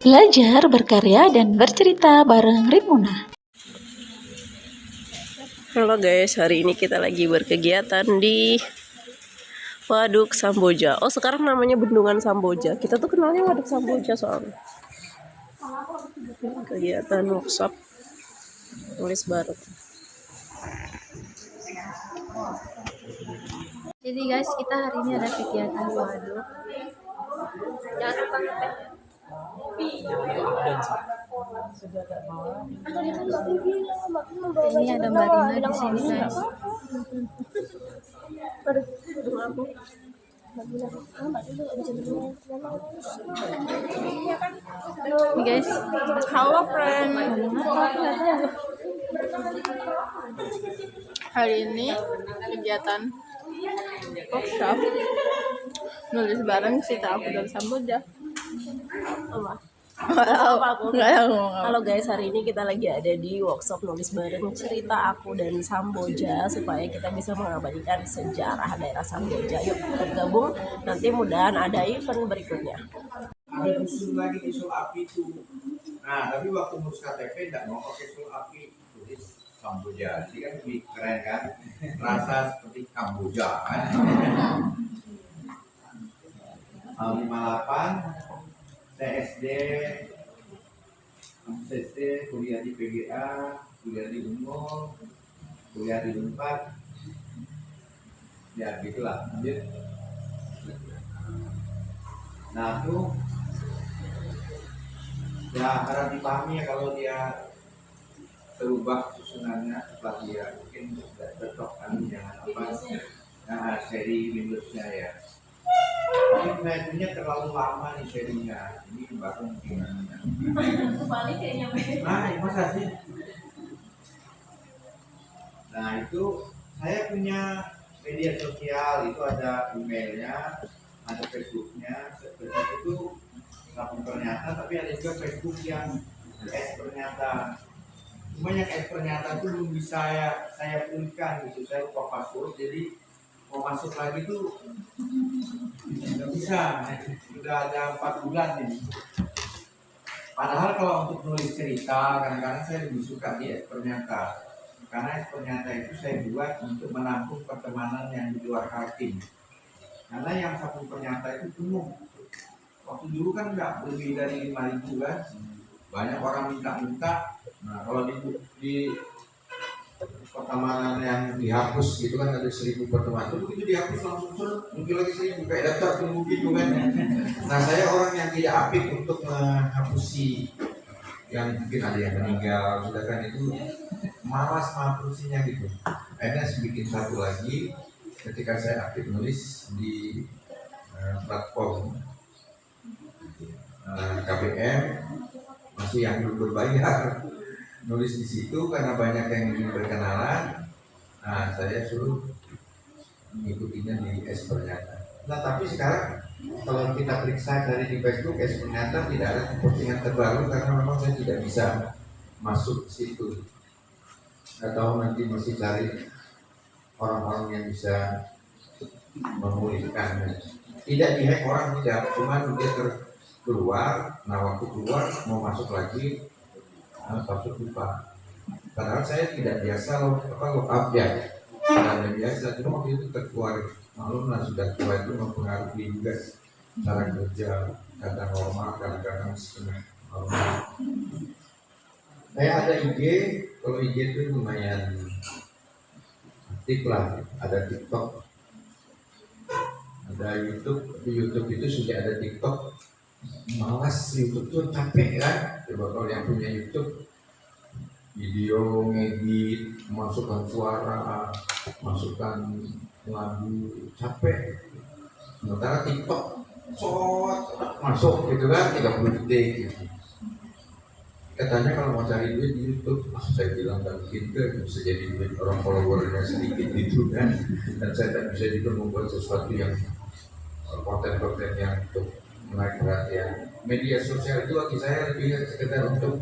Belajar, berkarya, dan bercerita bareng Rimuna. Halo guys, hari ini kita lagi berkegiatan di Waduk Samboja. Oh, sekarang namanya Bendungan Samboja. Kita tuh kenalnya Waduk Samboja soalnya. Kegiatan workshop tulis bareng. Jadi guys, kita hari ini ada kegiatan di waduk. Jangan lupa ngetek. Ini ada Mbak Rina di sini guys. Ini guys. Halo friend. Hari ini kegiatan workshop nulis bareng cerita aku dari Samboja. Halo guys, hari ini kita lagi ada di workshop nulis bareng cerita aku dan Samboja supaya kita bisa mengabadikan sejarah daerah Samboja. Yuk kita gabung, nanti mudahan ada event berikutnya. Ada usul lagi usul api itu. Nah, tapi waktu ngurus KTP tidak mau pakai usul api, tulis Samboja. Jadi kan lebih keren kan? Rasa seperti Kamboja kan? 58 SD kuliah di PGA, kuliah di Unmul, kuliah di Unpad, ya gitulah. Lanjut. Nah itu ya harap dipahami ya kalau dia terubah susunannya setelah dia mungkin tidak cocok kan dengan apa seri Windowsnya ya. Tapi saya punya terlalu lama nih serinya, ini baru mungkin. Nah, masa sih? Nah itu saya punya media sosial, itu ada emailnya, ada Facebooknya, Facebook itu lapor pernyataan, tapi ada juga Facebook yang pernyataan. Cuma yang pernyataan itu belum bisa saya pulihkan gitu, saya lupa password, jadi mau masuk lagi tuh nggak bisa. Sudah ada 4 bulan ini. Padahal kalau untuk nulis cerita, kadang-kadang saya lebih suka di pernyataan. Karena pernyataan itu saya buat untuk menampung pertemanan yang di luar hakim. Karena yang satu pernyataan itu penuh. Waktu dulu kan nggak lebih dari 5.000 kan. Banyak orang minta-minta. Nah kalau di pertemanan yang dihapus gitu kan ada 1.000 pertemanan. Itu begitu dihapus langsung muncul lagi 1.000 kayak daftar tunggu gitu kan. Nah saya orang yang tidak apik untuk menghapusi yang mungkin ada yang meninggal, sedangkan itu malas menghapusinya gitu. Akhirnya saya bikin satu lagi ketika saya aktif nulis di platform KBM masih yang belum berbayar, nulis di situ karena banyak yang ingin berkenalan. Nah saya suruh mengikutinya di pernyataan. Nah tapi sekarang kalau kita periksa dari di Facebook pernyataan tidak ada postingan terbaru karena memang saya tidak bisa masuk situ. Atau nanti masih cari orang-orang yang bisa memulihkan. Tidak dihack orang, tidak, cuma dia keluar. Nah waktu keluar mau masuk lagi password lupa. Padahal saya tidak biasa lock up ya, tidak biasa, cuma waktu itu terkeluar. Maklum lah sudah tua itu mempengaruhi juga cara kerja, kadang normal, kadang-kadang setengah normal. Saya ada IG, kalau IG itu lumayan aktif lah, ada TikTok, ada YouTube. Di YouTube itu sudah ada TikTok, malas YouTube tuh capek kan. Coba kalau yang punya YouTube, video, ngedit, masukkan suara, masukkan lagu, capek. Sementara TikTok, masuk gitu kan, 30 detik gitu. Katanya kalau mau cari duit di YouTube, saya bilang gak mungkin bisa jadi duit orang followernya sedikit gitu kan. Dan saya tak bisa juga membuat sesuatu yang konten-konten yang untuk menarik perhatian. Media sosial itu bagi saya lebih sekedar untuk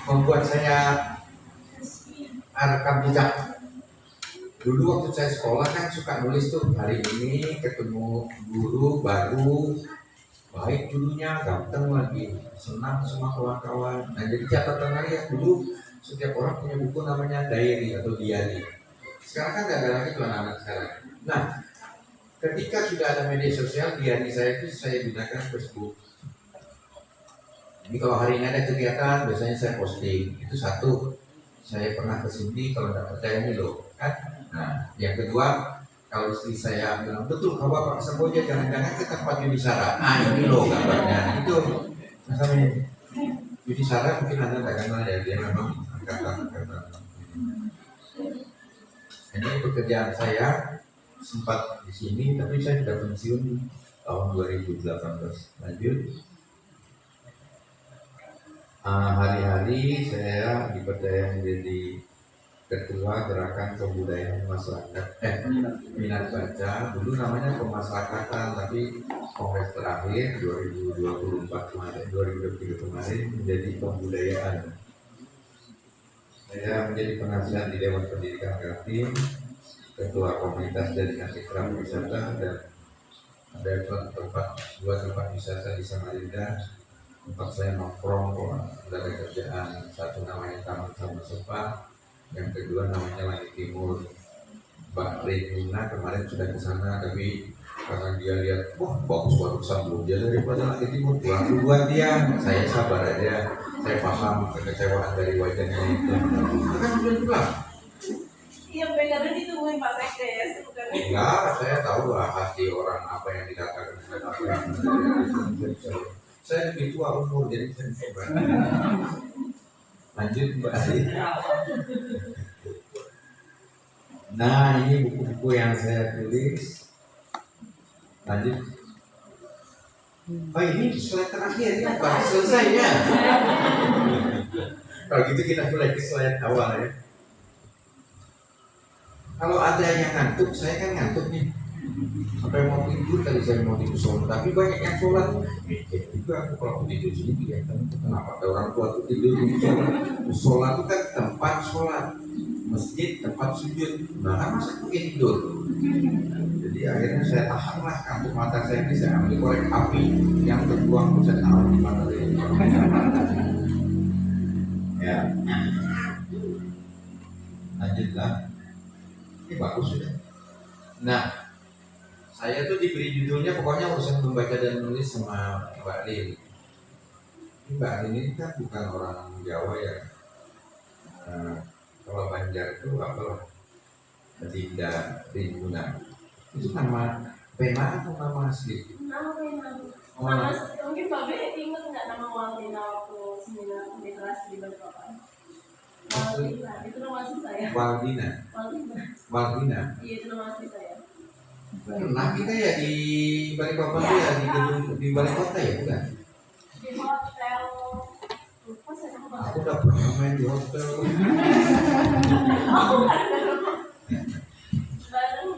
membuat saya rekam jejak. Dulu waktu saya sekolah kan suka nulis tuh, hari ini ketemu guru baru baik dulunya, ganteng lagi, senang sama kawan-kawan. Nah jadi catatan lagi ya, dulu setiap orang punya buku namanya diary atau diary. Sekarang kan nggak ada lagi tuh anak-anak sekarang. Nah ketika sudah ada media sosial, diary saya itu saya gunakan Facebook. Jadi kalau hari ini ada kegiatan, biasanya saya posting. Itu satu, saya pernah kesini, kalau nggak percaya ini loh, kan? Nah, yang kedua, kalau istri saya bilang, betul, kalau Bapak ke Samboja, jangan-jangan ke tempat Yudhisara. Nah, ini loh gambarnya. Itu, misalnya, Yudhisara mungkin Anda nggak kenal ya, dia memang angkatan. Ini pekerjaan saya sempat di sini, tapi saya sudah pensiun tahun 2018. Lanjut. Hari-hari saya dipercaya menjadi ketua gerakan kebudayaan masyarakat minat baca, dulu namanya pemasyarakatan, tapi kongres terakhir 2024 kemarin, 2023 kemarin menjadi pembudayaan. Saya menjadi penasihat di Dewan Pendidikan Kaltim, ketua komunitas jaringan Ikram Wisata, dan ada dua tempat wisata di Samarinda. Tempat saya nongkrong, dari kerjaan, satu namanya Taman Sama Sepa, yang kedua namanya Langit Timur. Mbak Rina kemarin sudah ke sana, tapi karena dia lihat, wah bagus Samboja daripada Langit Timur, pulang duluan dia. Saya sabar aja, saya paham kekecewaan dari wajahnya itu. Kan sudah pulang. Iya, benar ditungguin Pak Sekdes. Enggak, saya tahu lah hati orang apa yang dikatakan dan apa yang saya lebih tua umur, jadi saya coba. Lanjut Mbak Ali. Nah ini buku-buku yang saya tulis. Lanjut. Oh ini slide terakhir ya, Pak, selesai ya. Kalau gitu kita mulai ke slide awal ya. Kalau ada yang ngantuk, saya kan ngantuk nih. Sampai mau tidur tadi saya mau tidur sholat, tapi banyak yang sholat. Juga aku kalau tidur sini ya, kenapa ada orang tua tuh tidur di sholat? Sholat itu kan tempat sholat, masjid tempat sujud. Nah kan masa aku tidur. Jadi akhirnya saya tahanlah kantuk mata saya ini, saya ambil korek api yang terbuang, saya taruh di mata saya. Ya, lanjutlah. Ini bagus sudah. Nah, saya tuh diberi judulnya pokoknya urusan membaca dan menulis sama Mbak Lin. Mbak Lin ini kan bukan orang Jawa ya. Kalau Banjar itu apa? Dinda Rimuna. Itu nama pena atau nama asli? Nama pena. Nama mungkin Mbak Be ingat nggak nama Waldina waktu seminar literasi di Balikpapan? Waldina, itu nama asli saya. Waldina. Iya, itu nama asli saya. Pernah kita ya di Balikpapan tuh ya, di gedung di Balai Kota ya, bukan? Di hotel. Lupa saya nama. Aku udah pernah main di hotel. Bareng.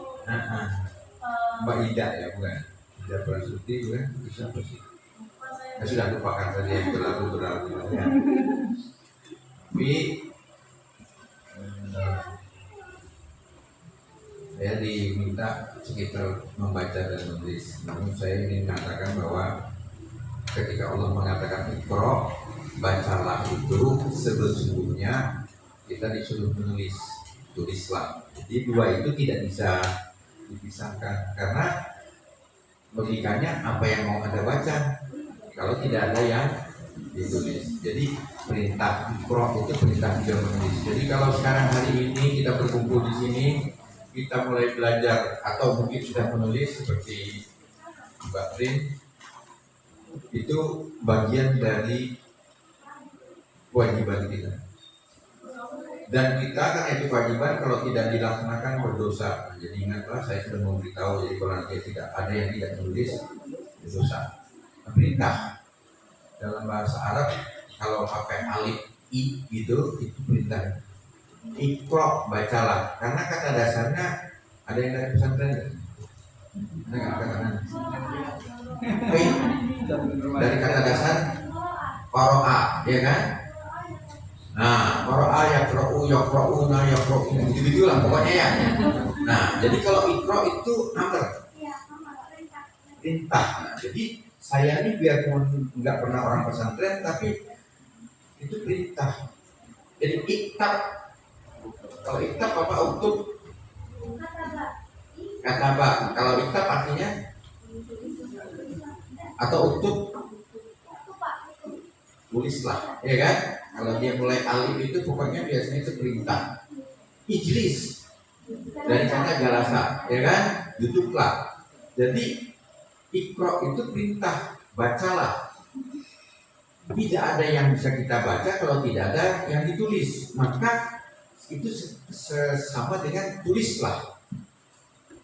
Mbak Ida ya, bukan? Ida Prasuti, bukan? Bisa apa sih? Ya sudah lupakan saja yang berlalu ya. Tapi saya diminta sekitar membaca dan menulis. Namun saya ingin mengatakan bahwa ketika Allah mengatakan Iqra, bacalah itu sebetulnya kita disuruh menulis, tulislah. Jadi dua itu tidak bisa dipisahkan karena logikanya apa yang mau Anda baca kalau tidak ada yang ditulis. Jadi perintah Iqra itu perintah juga menulis. Jadi kalau sekarang hari ini kita berkumpul di sini, kita mulai belajar atau mungkin sudah menulis seperti Mbak Rin, itu bagian dari kewajiban kita. Dan kita karena itu kewajiban, kalau tidak dilaksanakan berdosa. Jadi ingatlah, saya sudah memberitahu, jadi kalau nanti tidak ada yang tidak menulis, berdosa. Perintah dalam bahasa Arab kalau pakai alif i gitu, itu perintah. Iqra, bacalah. Karena kata dasarnya ada yang dari pesantren nggak? Ada nggak kata-kata? Dari kata dasar qara'a, ya kan? Nah, qara'a yaqra'u yaqra'una yaqra'u, gitu lah pokoknya ya. Nah, jadi kalau iqra itu amr, perintah. Nah, jadi saya ini biarpun nggak pernah orang pesantren, tapi itu perintah. Jadi iktab, kalau iktab apa uktub? Kataba. Kalau iktab artinya atau uktub, tulislah, ya kan? Kalau dia mulai alif itu pokoknya biasanya itu perintah. Ijlis dari kata jalasa, ya kan? Duduklah. Jadi ikro itu perintah, bacalah. Tidak ada yang bisa kita baca kalau tidak ada yang ditulis. Maka itu sama dengan tulislah.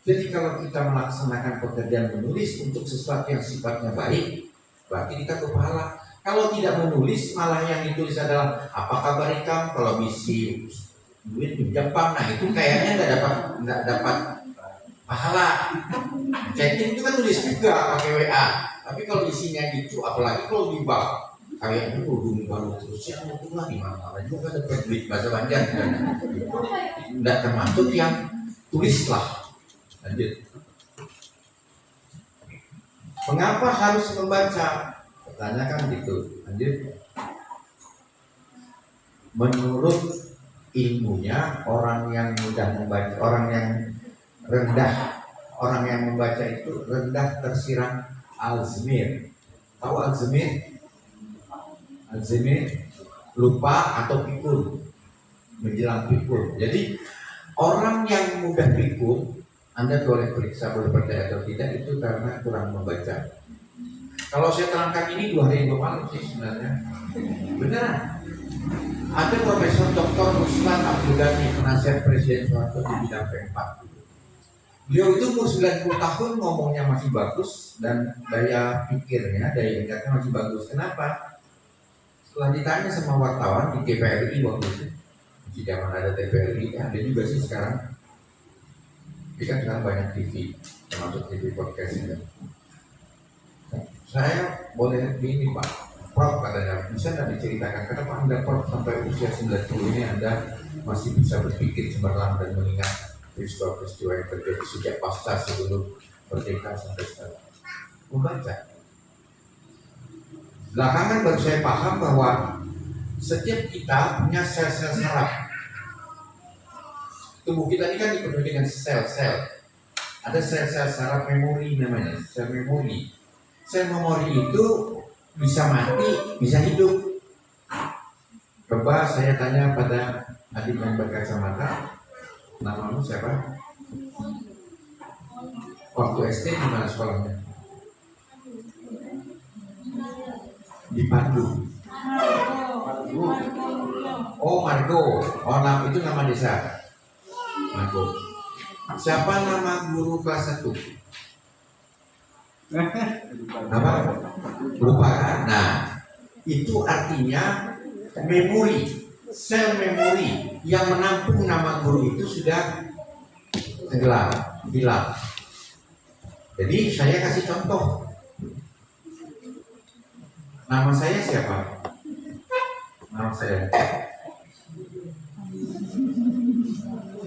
Jadi kalau kita melaksanakan pekerjaan menulis untuk sesuatu yang sifatnya baik, berarti kita berpahala. Kalau tidak menulis, malah yang ditulis adalah apa kabar ikam, kalau bisi duit pinjam pam, nah itu kayaknya nggak dapat pahala. Chatting itu kan tulis juga pakai WA, tapi kalau isinya gitu, apalagi kalau di bank, kayaknya udung baru terus yang itu lah gimana juga dapat duit bahasa Banjar, nggak termasuk yang tulislah. Lanjut. Mengapa harus membaca? Pertanyaan kan gitu. Lanjut. Menurut ilmunya, orang yang mudah membaca, orang yang rendah, orang yang membaca itu rendah tersiram Alzheimer. Tahu Alzheimer? Alzheimer lupa atau pikun, menjelang pikun. Jadi orang yang mudah pikun, Anda boleh periksa boleh percaya atau tidak, itu karena kurang membaca. Kalau saya terangkan ini 2 hari 2 malam sih sebenarnya. Beneran. Ada Profesor Dr. Ruslan Abdul Ghani, penasihat Presiden Soeharto di bidang P4. Beliau itu umur 90 tahun, ngomongnya masih bagus dan daya pikirnya, daya ingatnya masih bagus. Kenapa? Setelah ditanya sama wartawan di TVRI waktu itu, di zaman ada TVRI, ada juga sih sekarang. Ini kan sekarang banyak TV, termasuk TV podcast ini. Saya boleh ini Pak, Prof katanya, bisa nggak diceritakan kenapa Anda Prof sampai usia 90 ini Anda masih bisa berpikir cemerlang dan mengingat peristiwa-peristiwa yang terjadi sejak pasca sebelum merdeka sampai sekarang? Membaca. Belakangan baru saya paham bahwa setiap kita punya sel-sel saraf. Tubuh kita ini kan dipenuhi dengan sel-sel. Ada sel-sel saraf memori namanya, sel memori. Sel memori itu bisa mati, bisa hidup. Coba saya tanya pada adik yang berkacamata, namamu siapa? Waktu SD di mana sekolahnya? Di Pandu. Oh Margo, oh nama itu nama desa. Margo. Siapa nama guru kelas 1? Apa? Lupa kan? Nah, itu artinya memori, sel memori yang menampung nama guru itu sudah tenggelam, hilang. Jadi saya kasih contoh. Nama saya siapa? Nama saya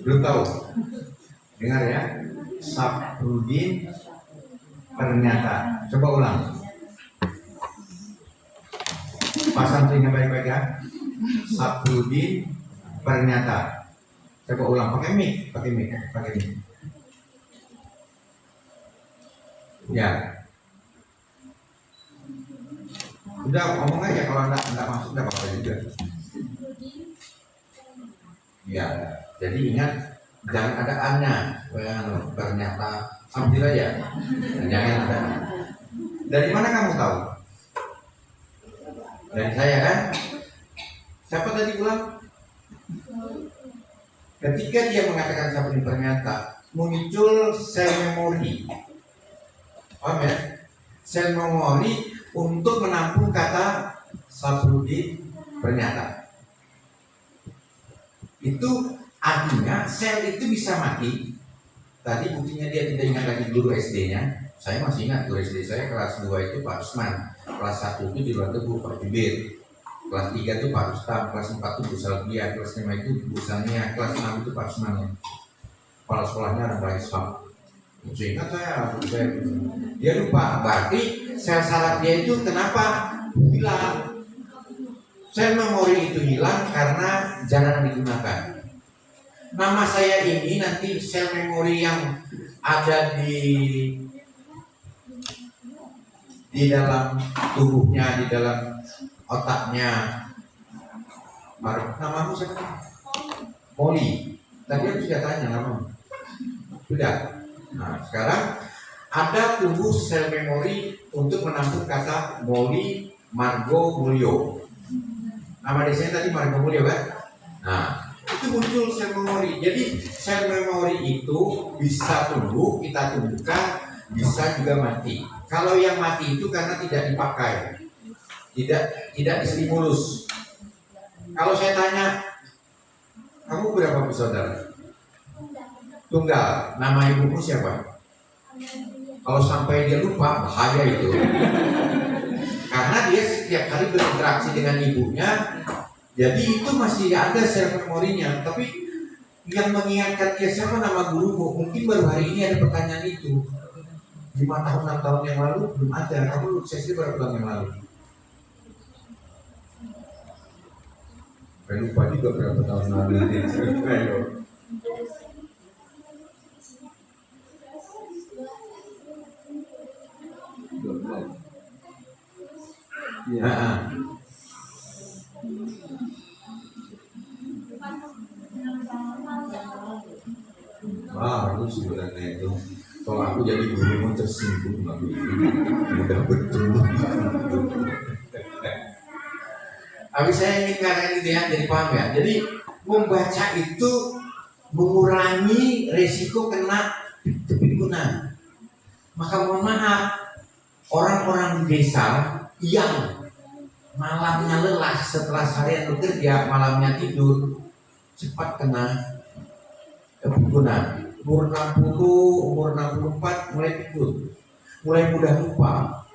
belum tahu. Dengar ya, Saprudin Pernyataan. Coba ulang. Pasang telinga baik-baik ya. Saprudin Pernyataan. Coba ulang. Pakai mic. Ya. Udah ngomong aja, kalau enggak masuk enggak apa-apa juga. Ya. Jadi ingat, jangan ada annya. Ternyata ambil aja. Jangan ada. Dari mana kamu tahu? Dari saya kan? Siapa tadi ulang? Ketika dia mengatakan seperti ternyata, muncul sel memori. Paham ya? Sel memori untuk menampung kata Saprudin Pernyataan. Itu artinya sel itu bisa mati. Tadi buktinya dia tidak ingat lagi guru SD-nya. Saya masih ingat guru SD saya kelas 2 itu Pak Usman, kelas 1 itu di luar Bu Pak Jubir, kelas 3 itu Pak Rustam, kelas 4 itu Bu Salbia, kelas 5 itu Bu Sania, kelas 6 itu Pak Usman. Kepala sekolahnya orang Islam. Saya ingat dia lupa. Berarti sel saraf dia itu kenapa hilang? Sel memori itu hilang karena jarang digunakan. Nama saya ini nanti sel memori yang ada di dalam tubuhnya, di dalam otaknya. Namamu siapa? Molly. Tadi aku sudah tanya namamu. Sudah. Nah, sekarang ada tumbuh sel memori untuk menampung kata Molly Margo Mulyo. Nama desanya tadi Margo Mulyo kan? Nah, itu muncul sel memori. Jadi sel memori itu bisa tumbuh, kita tumbuhkan, bisa juga mati. Kalau yang mati itu karena tidak dipakai, tidak distimulus. Kalau saya tanya, kamu berapa bersaudara? Tunggal. Nama ibumu siapa? Kalau sampai dia lupa, bahaya itu. Karena dia setiap hari berinteraksi dengan ibunya, jadi itu masih ada sel memorinya. Tapi yang mengingatkan dia siapa nama gurumu, mungkin baru hari ini ada pertanyaan itu. 5 tahun, 6 tahun yang lalu belum ada. Kamu sesi berapa tahun yang lalu? Saya lupa juga berapa tahun lalu. Ya. Wah, bagus sebenarnya itu. Kalau aku jadi guru tersinggung lagi. Mudah bertemu. Tapi saya ingin karena ini ya, jadi paham ya. Jadi membaca itu mengurangi resiko kena kepikunan. Maka mohon maaf, orang-orang di desa yang malamnya lelah setelah seharian bekerja, malamnya tidur, cepat kena kepikunan. Umur 60, umur 64 mulai pikun, mulai mudah lupa.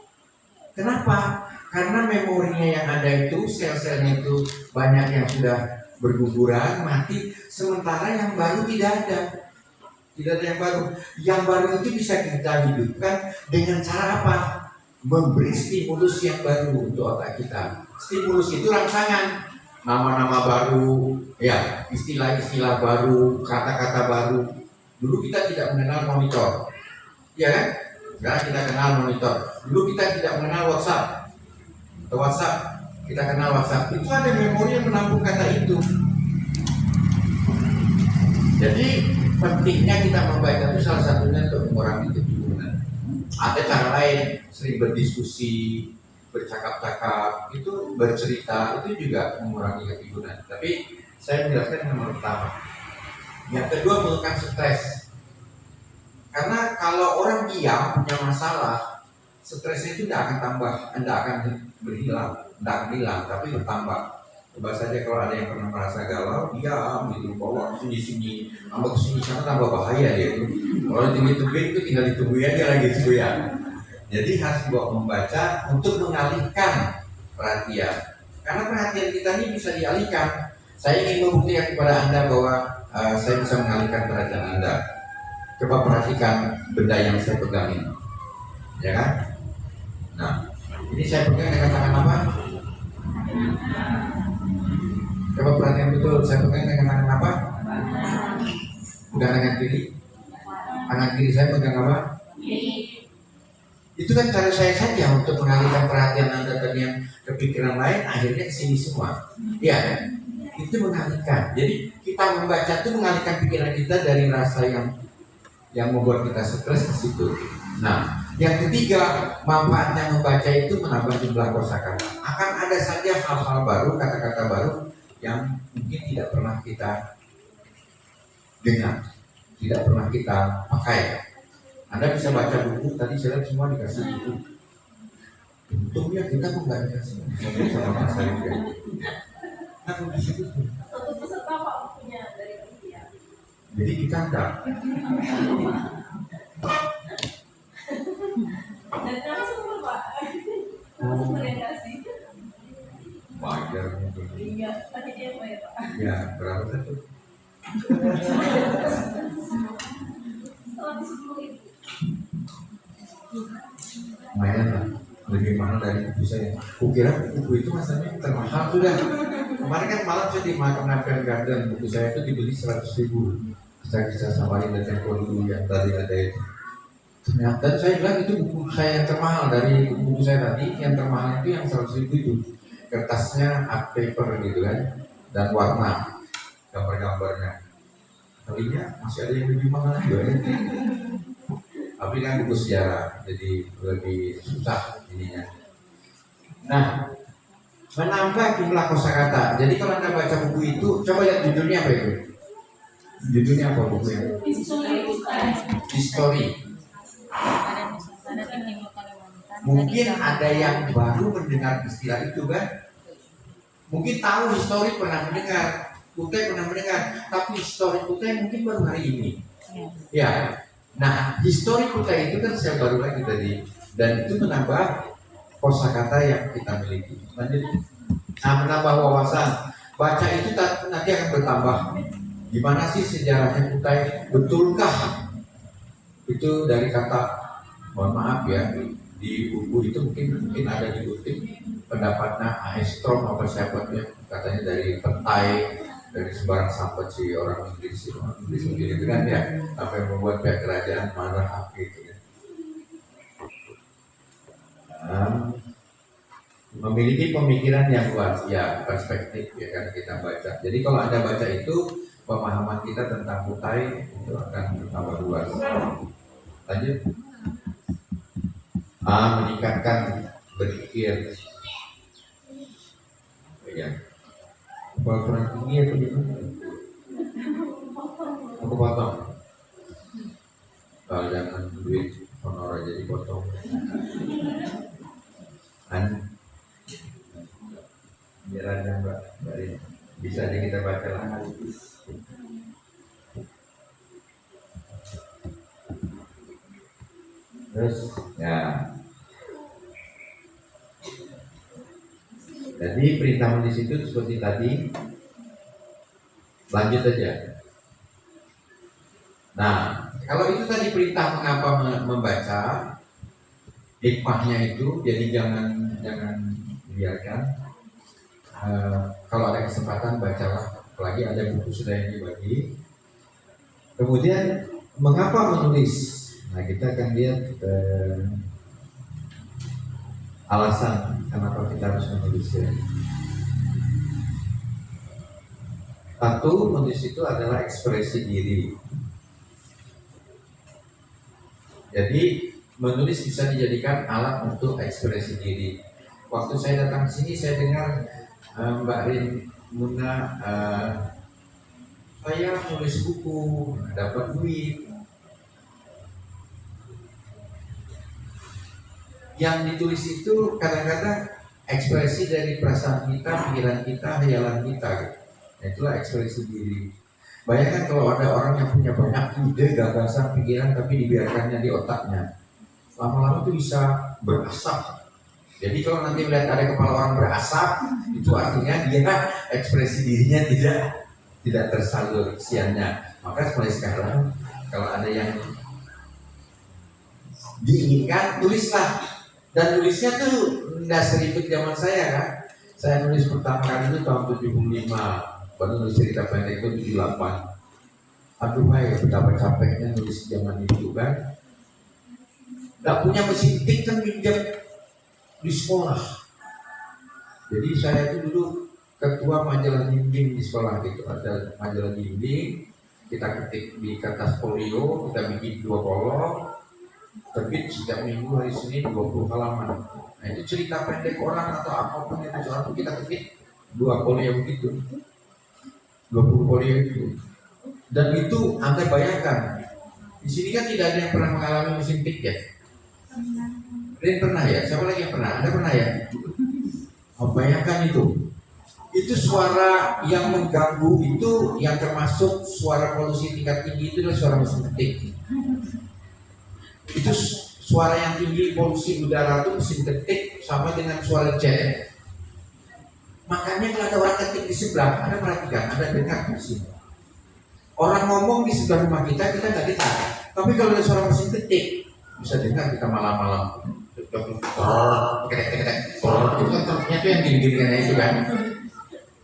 Kenapa? Karena memorinya yang ada itu, sel-selnya itu banyak yang sudah berguguran, mati, sementara yang baru tidak ada. Tidak ada yang baru. Yang baru itu bisa kita hidupkan dengan cara apa? Memberi stimulus yang baru untuk otak kita. Stimulus itu rangsangan, nama-nama baru, ya, istilah-istilah baru, kata-kata baru. Dulu kita tidak mengenal monitor, ya kan? Sekarang kita kenal monitor. Dulu kita tidak mengenal WhatsApp, kita kenal WhatsApp. Itu ada memori yang menampung kata itu. Jadi pentingnya kita membaca itu salah satunya untuk mengurangi kebingungan. Ada cara lain, sering berdiskusi, bercakap-cakap, itu bercerita, itu juga mengurangi kebingungan. Tapi saya menjelaskan yang nomor pertama. Yang kedua, menurunkan stres. Karena kalau orang diam punya masalah, stresnya itu tidak akan tambah, tidak akan berhilang, tidak akan hilang, tapi bertambah. Coba saja kalau ada yang pernah merasa galau, diam gitu, bawa sini-sini, tambah kesini sana tambah bahaya dia itu. Kalau ditunggu-tungguin itu tinggal ditunggu aja lagi gitu ya. Jadi harus membaca untuk mengalihkan perhatian. Karena perhatian kita ini bisa dialihkan. Saya ingin membuktikan kepada Anda bahwa saya bisa mengalihkan perhatian Anda. Coba perhatikan benda yang saya pegang ini, ya kan? Nah, ini saya pegang dengan tangan apa? Coba perhatikan betul, saya pegang dengan tangan apa? Pegang tangan kiri. Tangan kiri saya pegang apa? Itu kan cara saya saja untuk mengalihkan perhatian Anda dari yang kepikiran lain, akhirnya ke sini semua. Iya kan? Itu mengalihkan. Jadi kita membaca itu mengalihkan pikiran kita dari rasa yang membuat kita stres ke situ. Nah, yang ketiga, manfaatnya membaca itu menambah jumlah kosakata. Akan ada saja hal-hal baru, kata-kata baru yang mungkin tidak pernah kita dengar, tidak pernah kita pakai. Anda bisa baca buku, tadi saya lihat semua dikasih buku. Untungnya kita kok nggak dikasih sama Mas Ari. Nah, di situ. Untuk peserta Pak punya dari panitia. Jadi kita enggak. Dan kami semua Pak. Semua yang kasih. Wajar mungkin. Iya, panitia apa ya Pak? Ya, berapa satu? 110.000. Lumayan lah. dari buku saya. Kukira buku itu masanya termahal sudah. Kemarin kan malam saya di Makam Nampel Garden, buku saya itu dibeli 100.000. Kisah-kisah Samarinda Tempo dulu yang tadi ada itu. Ternyata saya bilang itu buku saya yang termahal dari buku saya tadi. Yang termahal itu yang 100.000 itu. Kertasnya art paper gitu kan, dan warna gambar-gambarnya. Tadinya masih ada yang lebih mahal juga ya. Tapi kan buku sejarah, jadi lebih susah ininya. Nah, menambah jumlah kosakata. Jadi kalau Anda baca buku itu, coba lihat judulnya apa itu? Judulnya apa bukunya? History. Mungkin ada yang baru mendengar istilah itu kan? Mungkin tahu history pernah mendengar, Kutai pernah mendengar, tapi history Kutai mungkin baru hari ini. Ya. Nah, history Kutai itu kan saya baru lagi tadi, dan itu menambah kosakata yang kita miliki. Lanjut. Nah, menambah wawasan. Baca itu nanti akan bertambah. Gimana sih sejarahnya Kutai? Betulkah? Itu dari kata, mohon maaf ya, di buku itu mungkin ada dikutip pendapatnya Aestrom apa siapa ya, katanya dari petai, dari sebarang sampai si orang Inggris itu kan ya, sampai membuat pihak kerajaan marah gitu ya. Memiliki pemikiran yang luas ya, perspektif ya kan kita baca. Jadi kalau Anda baca itu, pemahaman kita tentang Kutai itu akan bertambah luas. Lanjut. Meningkatkan berpikir. Ya. Kalau kurang tinggi apa gimana? Aku potong. Kalau jangan duit honor aja dipotong. Biar ada Mbak, bisa aja kita baca lah. Terus ya, jadi perintah di situ seperti tadi. Lanjut aja. Nah, kalau itu tadi perintah mengapa membaca, hikmahnya itu, jadi jangan biarkan. Kalau ada kesempatan bacalah, apalagi ada buku sudah yang dibagi. Kemudian mengapa menulis? Nah, kita akan lihat alasan kenapa kita harus menulisnya. Satu, menulis itu adalah ekspresi diri. Jadi menulis bisa dijadikan alat untuk ekspresi diri. Waktu saya datang ke sini, saya dengar Mbak Rin Muna, saya nulis buku, dapat duit. Yang ditulis itu kadang-kadang ekspresi dari perasaan kita, pikiran kita, hayalan kita. Itulah ekspresi diri. Bayangkan kalau ada orang yang punya banyak ide, gagasan, pikiran, tapi dibiarkannya di otaknya, lama-lama itu bisa berasap. Jadi kalau nanti melihat ada kepala orang berasap, itu artinya dia ekspresi dirinya tidak tersalur isiannya. Maka mulai sekarang kalau ada yang diinginkan, tulislah. Dan nulisnya tuh nggak seribet zaman saya kan. Saya nulis pertama kali itu tahun 75. Baru nulis cerita pendek itu 78. Aduh, betapa capeknya nulis zaman itu kan. Nggak punya mesin tik kan pinjam di sekolah. Jadi saya itu dulu ketua majalah dinding di sekolah gitu. Ada majalah dinding, kita ketik di kertas folio, kita bikin 2 kolom, terbit setiap minggu hari Senin 20 halaman. Nah itu cerita pendek orang atau apapun itu soal kita ketik 2 folio begitu, 20 folio itu. Dan itu Anda bayangkan, di sini kan tidak ada yang pernah mengalami mesin tik ya. Rin pernah ya? Siapa lagi yang pernah? Anda pernah ya? Bayangkan itu suara yang mengganggu itu, yang termasuk suara polusi tingkat tinggi itu adalah suara mesin ketik. Itu suara yang tinggi polusi udara itu mesin ketik sama dengan suara jet. Makanya kalau ada orang ketik di sebelah, Anda perhatikan, Anda dengar di sini. Orang ngomong di sebelah rumah kita nggak dengar. Tapi kalau ada suara mesin ketik, bisa dengar kita malam-malam. itu kan truknya tuh yang gini-gini kan itu kan.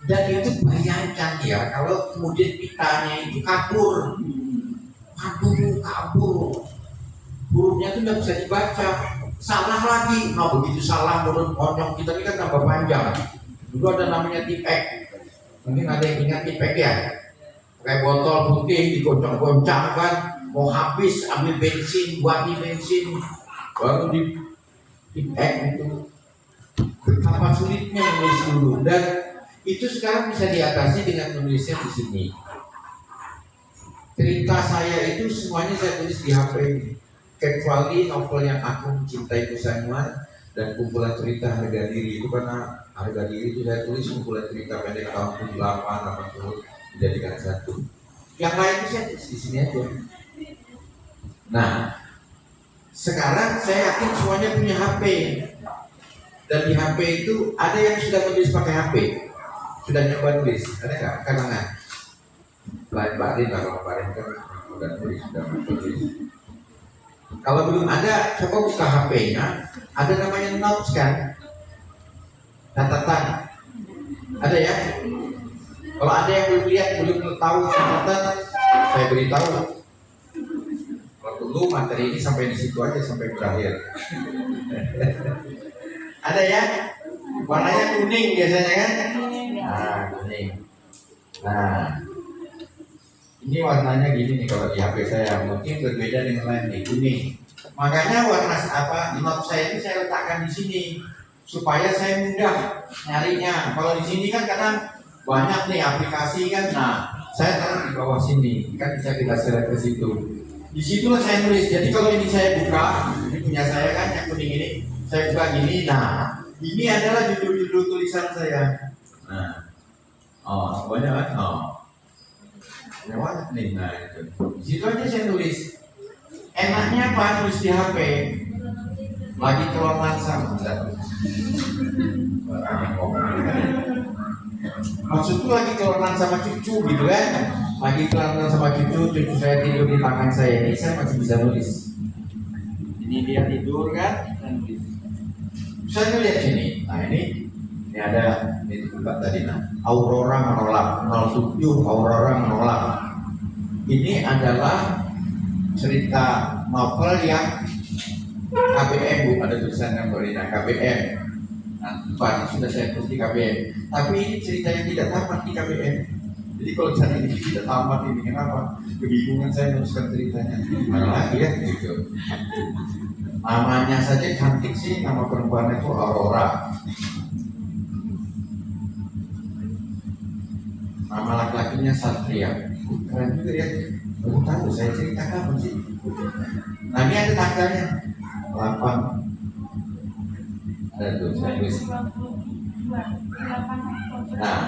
Dan itu bayangkan ya kalau kemudian pitanya itu kabur, hurufnya itu nggak bisa dibaca, salah lagi. Nah begitu salah menurut konyol kita ini kan tambah panjang. Dulu ada namanya tipek, mungkin ada yang ingat tipek ya, kayak botol putih digoncang-goncang kan, mau habis ambil bensin, buat bensin, baru di tipek itu. Betapa sulitnya menulis dulu, dan itu sekarang bisa diatasi dengan menulisnya di sini. Cerita saya itu semuanya saya tulis di HP ini, kecuali novel yang Aku Mencintai Kusanuan dan kumpulan cerita Harga Diri. Itu karena Harga Diri itu saya tulis kumpulan cerita pendek tahun 78, 80 dijadikan satu. Yang lain itu saya tulis di sini aja. Nah, sekarang saya yakin semuanya punya HP, dan di HP itu ada yang sudah menulis pakai HP, sudah nyoba tulis, ada nggak kalangan? Lain batin lah, kalau kemarin kan sudah tulis, sudah tulis. Kalau belum ada, coba buka HP-nya, ada namanya notes kan, catatan, ada ya? Kalau ada yang belum lihat, belum tahu catatan, saya beritahu. Kalau dulu materi ini sampai di situ aja sampai berakhir. Ada ya? Warnanya kuning biasanya kan? Nah, kuning. Nah, ini warnanya gini nih kalau di HP saya, mungkin berbeda dengan lain nih, kuning. Makanya warna note saya ini saya letakkan di sini supaya saya mudah nyarinya. Kalau di sini kan kadang banyak nih aplikasi kan, nah saya taruh di bawah sini, kan bisa kita select ke situ. Di situlah saya nulis. Jadi kalau ini saya buka, ini punya saya kan yang kuning ini, saya buka gini, nah ini adalah judul-judul tulisan saya. Nah, banyak kan? Lewat nih, nah itu. Di situ aja saya tulis. Enaknya apa? Tulis di HP. Lagi keluar langsung, maksudku lagi keluar sama cucu gitu kan? Lagi keluar sama cucu saya tidur di tangan saya ini, saya masih bisa nulis. Ini dia tidur kan? Saya lihat sini. Nah ini ada ini buka tadi nah. Aurora menolak 07 Aurora menolak. Ini adalah cerita novel yang KBM, Bu, ada tulisan yang berina KBM. Nah, Pak, sudah saya tulis di KBM. Tapi ini cerita yang tidak tamat di KBM. Jadi kalau misalnya ini tidak tamat, ini kenapa? Kebingungan saya menuliskan ceritanya. Mana lagi ya gitu. Namanya saja cantik sih, nama perempuan itu Aurora. Nama laki-lakinya Satria. Keren juga ya. Baru tahu saya cerita kapan sih. Nah ini ada tanggalnya 8. Ada tuh saya tulis. Nah,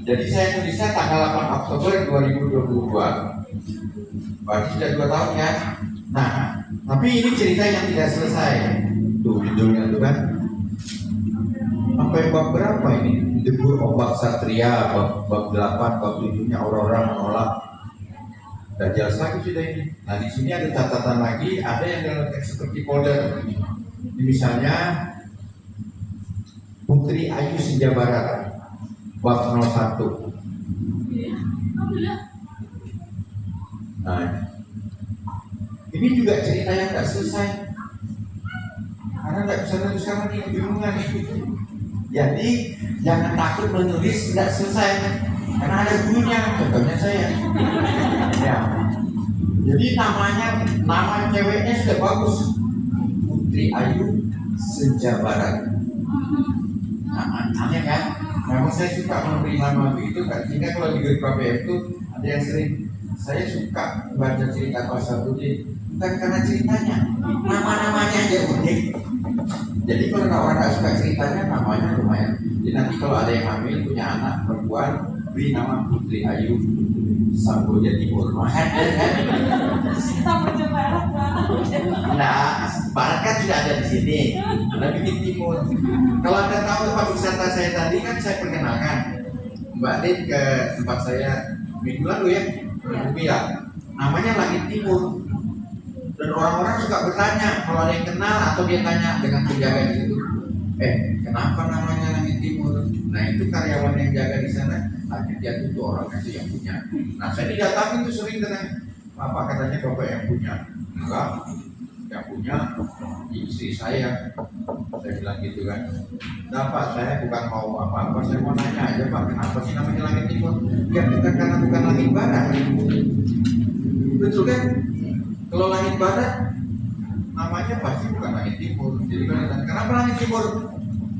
jadi saya tulisnya tanggal 8 Oktober 2022. Berarti sudah 2 tahun ya. Nah, tapi ini cerita yang tidak selesai. Tuh judulnya tuh kan. Sampai bab berapa ini? Debur Ombak Satria, bab 8, bab 7-nya Aurora menolak. Dan jelas lagi sudah ini. Nah di sini ada catatan lagi, ada yang dalam teks seperti folder. Ini misalnya Putri Ayu Senja Barat, bab 01. Nah, ini juga cerita yang tidak selesai. Karena tidak bisa menuliskan lagi, kebingungan. Jadi jangan takut menulis tidak selesai, karena ada gurunya, contohnya saya. Ya. Jadi nama ceweknya sudah bagus, Putri Ayu Senja Barat. Nah, aneh kan? Memang saya suka memberi nama begitu kan, sehingga kalau di grup KBM itu ada yang sering, saya suka baca cerita Pak Sabudin, bukan karena ceritanya, nama-namanya aja unik. Jadi kalau orang nggak suka ceritanya, namanya lumayan. Jadi nanti kalau ada yang hamil punya anak perempuan, beri nama Putri Ayu Samboja Timur. Samboja Barat. Nah, Barat kan sudah ada di sini, ada bikin Timur. Kalau Anda tahu tempat wisata saya tadi kan saya perkenalkan Mbak Din ke tempat saya minggu lalu ya, Rupiah. Namanya Langit Timur. Dan Dan orang-orang suka bertanya kalau ada yang kenal atau dia tanya dengan penjaga di situ, kenapa namanya Langit Timur? Nah itu karyawan yang jaga di sana, akhirnya itu orang itu yang punya. Nah saya didatangi tuh sering dengan bapak, katanya bapak yang punya. Enggak, yang punya istri saya bilang gitu kan. Nah Pak, saya bukan mau apa-apa, saya mau nanya aja Pak, kenapa sih namanya Langit Timur? Ya bukan karena bukan langit barat. Betul kan? Kalau langit barat namanya pasti bukan Langit Timur. Jadi kalau ditanya kenapa Langit Timur?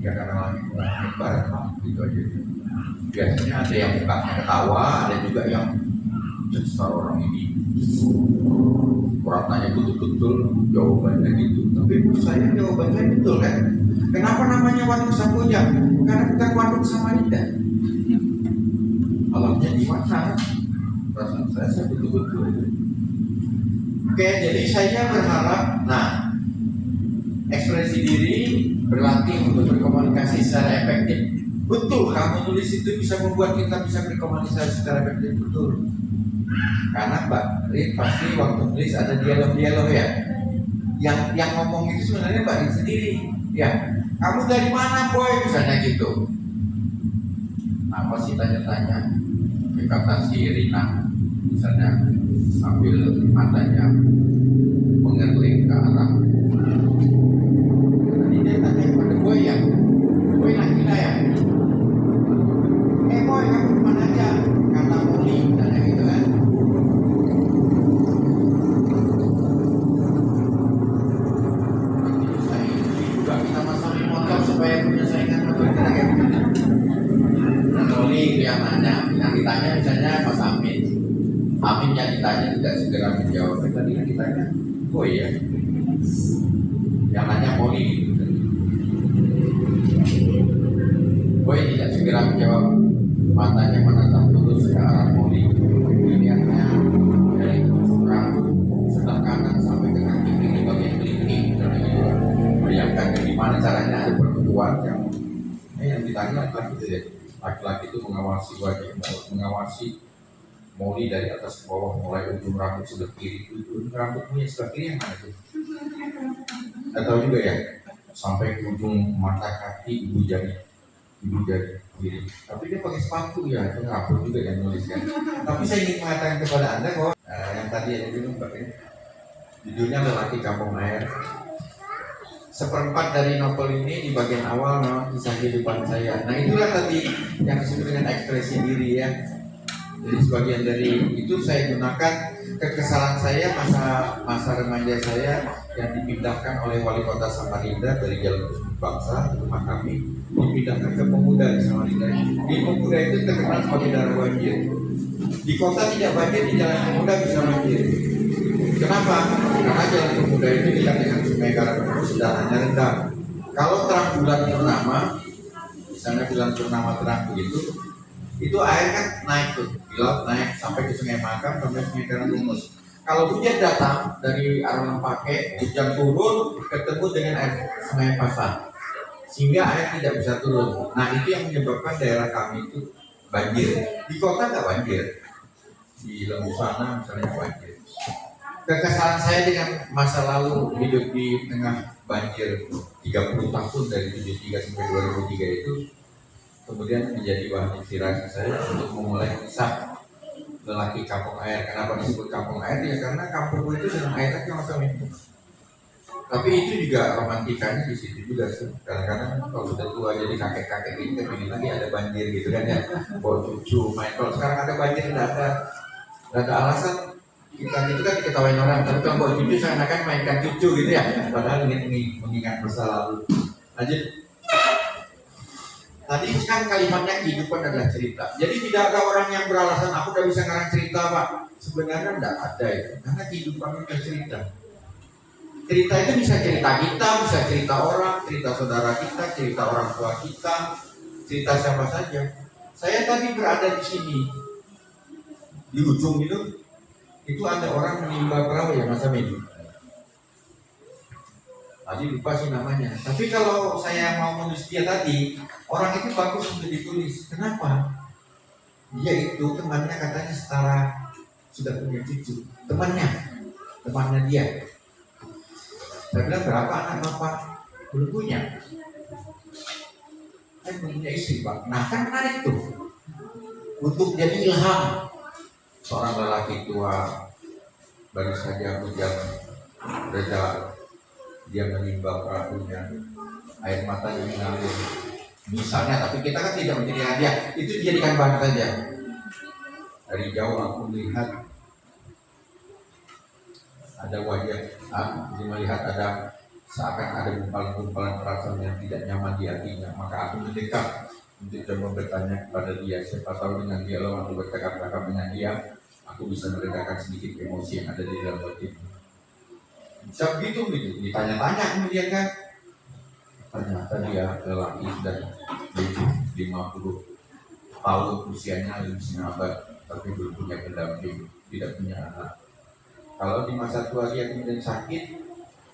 Ya karena langit barat Pak, gitu aja. Biasanya ada yang mukanya ketawa, ada juga yang besar orang ini. Orang tanya betul-betul jawabannya gitu. Tapi menurut saya jawaban saya betul kan. Kenapa namanya Waduk Samboja? Karena bukan Waduk Samarinda. Alamnya di mana? Perasaan saya betul-betul. Oke, jadi saya berharap, nah, ekspresi diri berlatih untuk berkomunikasi secara efektif. Betul, kamu tulis itu bisa membuat kita bisa berkomunikasi secara efektif, betul. Karena Mbak Rin pasti waktu tulis ada dialog-dialog ya. Yang ngomong itu sebenarnya Mbak Rin sendiri. Ya, kamu dari mana boy? Misalnya gitu. Apa sih tanya-tanya? Kata si Rina, misalnya sambil matanya mengerling ke arah. Tadi dia tanya kepada boy ya, boy laki-laki ya. Boy kamu kemana aja? Kata Moli, tanya gitu kan. Juga kita masalah motor supaya punya saingan motor kita kayak begini. Moli yang nanya, yang ditanya misalnya Mas Amin. Amin yang ditanya tidak segera menjawab. Tadi yang ditanya, boy ya. Yang nanya Moli gitu. Boy tidak segera menjawab. Matanya menatap lurus ke arah Moli. Pilihannya dari rambut sebelah kanan sampai ke kaki kiri bagian kelingking. Bayangkan bagaimana caranya ada perempuan yang ditanya laki-laki itu mengawasi wajah, mengawasi Moli dari atas ke bawah, mulai ujung rambut sebelah kiri. Ujung rambutnya sebelah kiri yang mana itu? Tidak tahu juga ya. Sampai ke ujung mata kaki ibu jari kiri. Tapi dia pakai sepatu ya, itu ngapur juga yang nuliskan. Tapi saya ingin mengatakan kepada Anda bahwa yang tadi ada dulu Mbak, judulnya Lelaki Kampung Air. Seperempat dari novel ini di bagian awal memang kisah kehidupan saya. Nah itulah tadi yang disebut dengan ekspresi diri ya. Jadi sebagian dari itu saya gunakan kekesalan saya masa remaja saya yang dipindahkan oleh wali kota Samarinda dari Jalan Bangsa rumah kami dipindahkan ke Pemuda di Samarinda. Di Pemuda itu terkenal sebagai daerah banjir. Di kota tidak banjir, di Jalan Pemuda bisa banjir. Kenapa? Karena Jalan Pemuda itu dekat dengan Sungai Karangnus dan hanya rendah. Kalau terang bulan purnama, misalnya bulan purnama terang begitu, itu air kan naik tuh, di laut naik sampai ke Sungai Makam sampai Sungai Karangnus. Kalau hujan datang dari arah Lempake, hujan turun ketemu dengan air Sungai Pasang, sehingga air tidak bisa turun. Nah itu yang menyebabkan daerah kami itu banjir. Di kota nggak banjir, di Lembu sana misalnya banjir. Kekesalan saya dengan masa lalu hidup di tengah banjir 30 tahun dari 73 sampai 2003 itu kemudian menjadi bahan inspirasi saya untuk memulai kisah Lelaki Kampung Air. Kenapa disebut Kampung Air? Ya karena kampung itu dengan airnya macam itu. Tapi itu juga romantikanya di situ juga sih. Kadang-kadang kalau sudah tua jadi kakek-kakek ini kan ingin lagi ada banjir gitu kan ya. Bawa cucu main. Kalau sekarang ada banjir tidak ada alasan. Kita itu kan diketawain orang. Tapi kalau bawa cucu saya akan mainkan cucu gitu ya. Padahal ingin mengingat masa lalu. Lanjut. Tadi kan kalimatnya kehidupan adalah cerita. Jadi tidak ada orang yang beralasan aku udah bisa ngarang cerita Pak. Sebenarnya tidak ada itu. Karena kehidupan itu cerita. Cerita itu bisa cerita kita, bisa cerita orang, cerita saudara kita, cerita orang tua kita, cerita siapa saja. Saya tadi berada di sini, di ujung itu ada orang menimba perahu ya Mas Amin. Tadi lupa sih namanya. Tapi kalau saya mau menulis dia tadi, orang itu bagus untuk ditulis. Kenapa? Dia itu temannya katanya setara sudah punya cucu. Temannya dia. Saya bilang, berapa anak Bapak? Belum punya. Saya punya istri Pak. Nah kan menarik tuh. Untuk jadi ilham. Seorang lelaki tua baru saja hujan reda, dia menimba perahunya, air matanya mengalir. Misalnya, tapi kita kan tidak menjadi hadiah, itu dijadikan bahan saja. Dari jauh aku melihat ada wajah, aku melihat ada seakan ada gumpalan-gumpalan perasaan yang tidak nyaman di hatinya. Maka aku mendekat untuk coba bertanya kepada dia. Siapa tahu dengan dialog aku bercakap-cakap dengan dia, aku bisa meredakan sedikit emosi yang ada di dalam hatinya. Bisa begitu, ditanya-tanya kemudian kan. Ternyata dia lelaki sudah 50 tahun usianya, lebih abad, tapi belum punya pendamping, tidak punya anak. Kalau di masa tua dia kemudian sakit,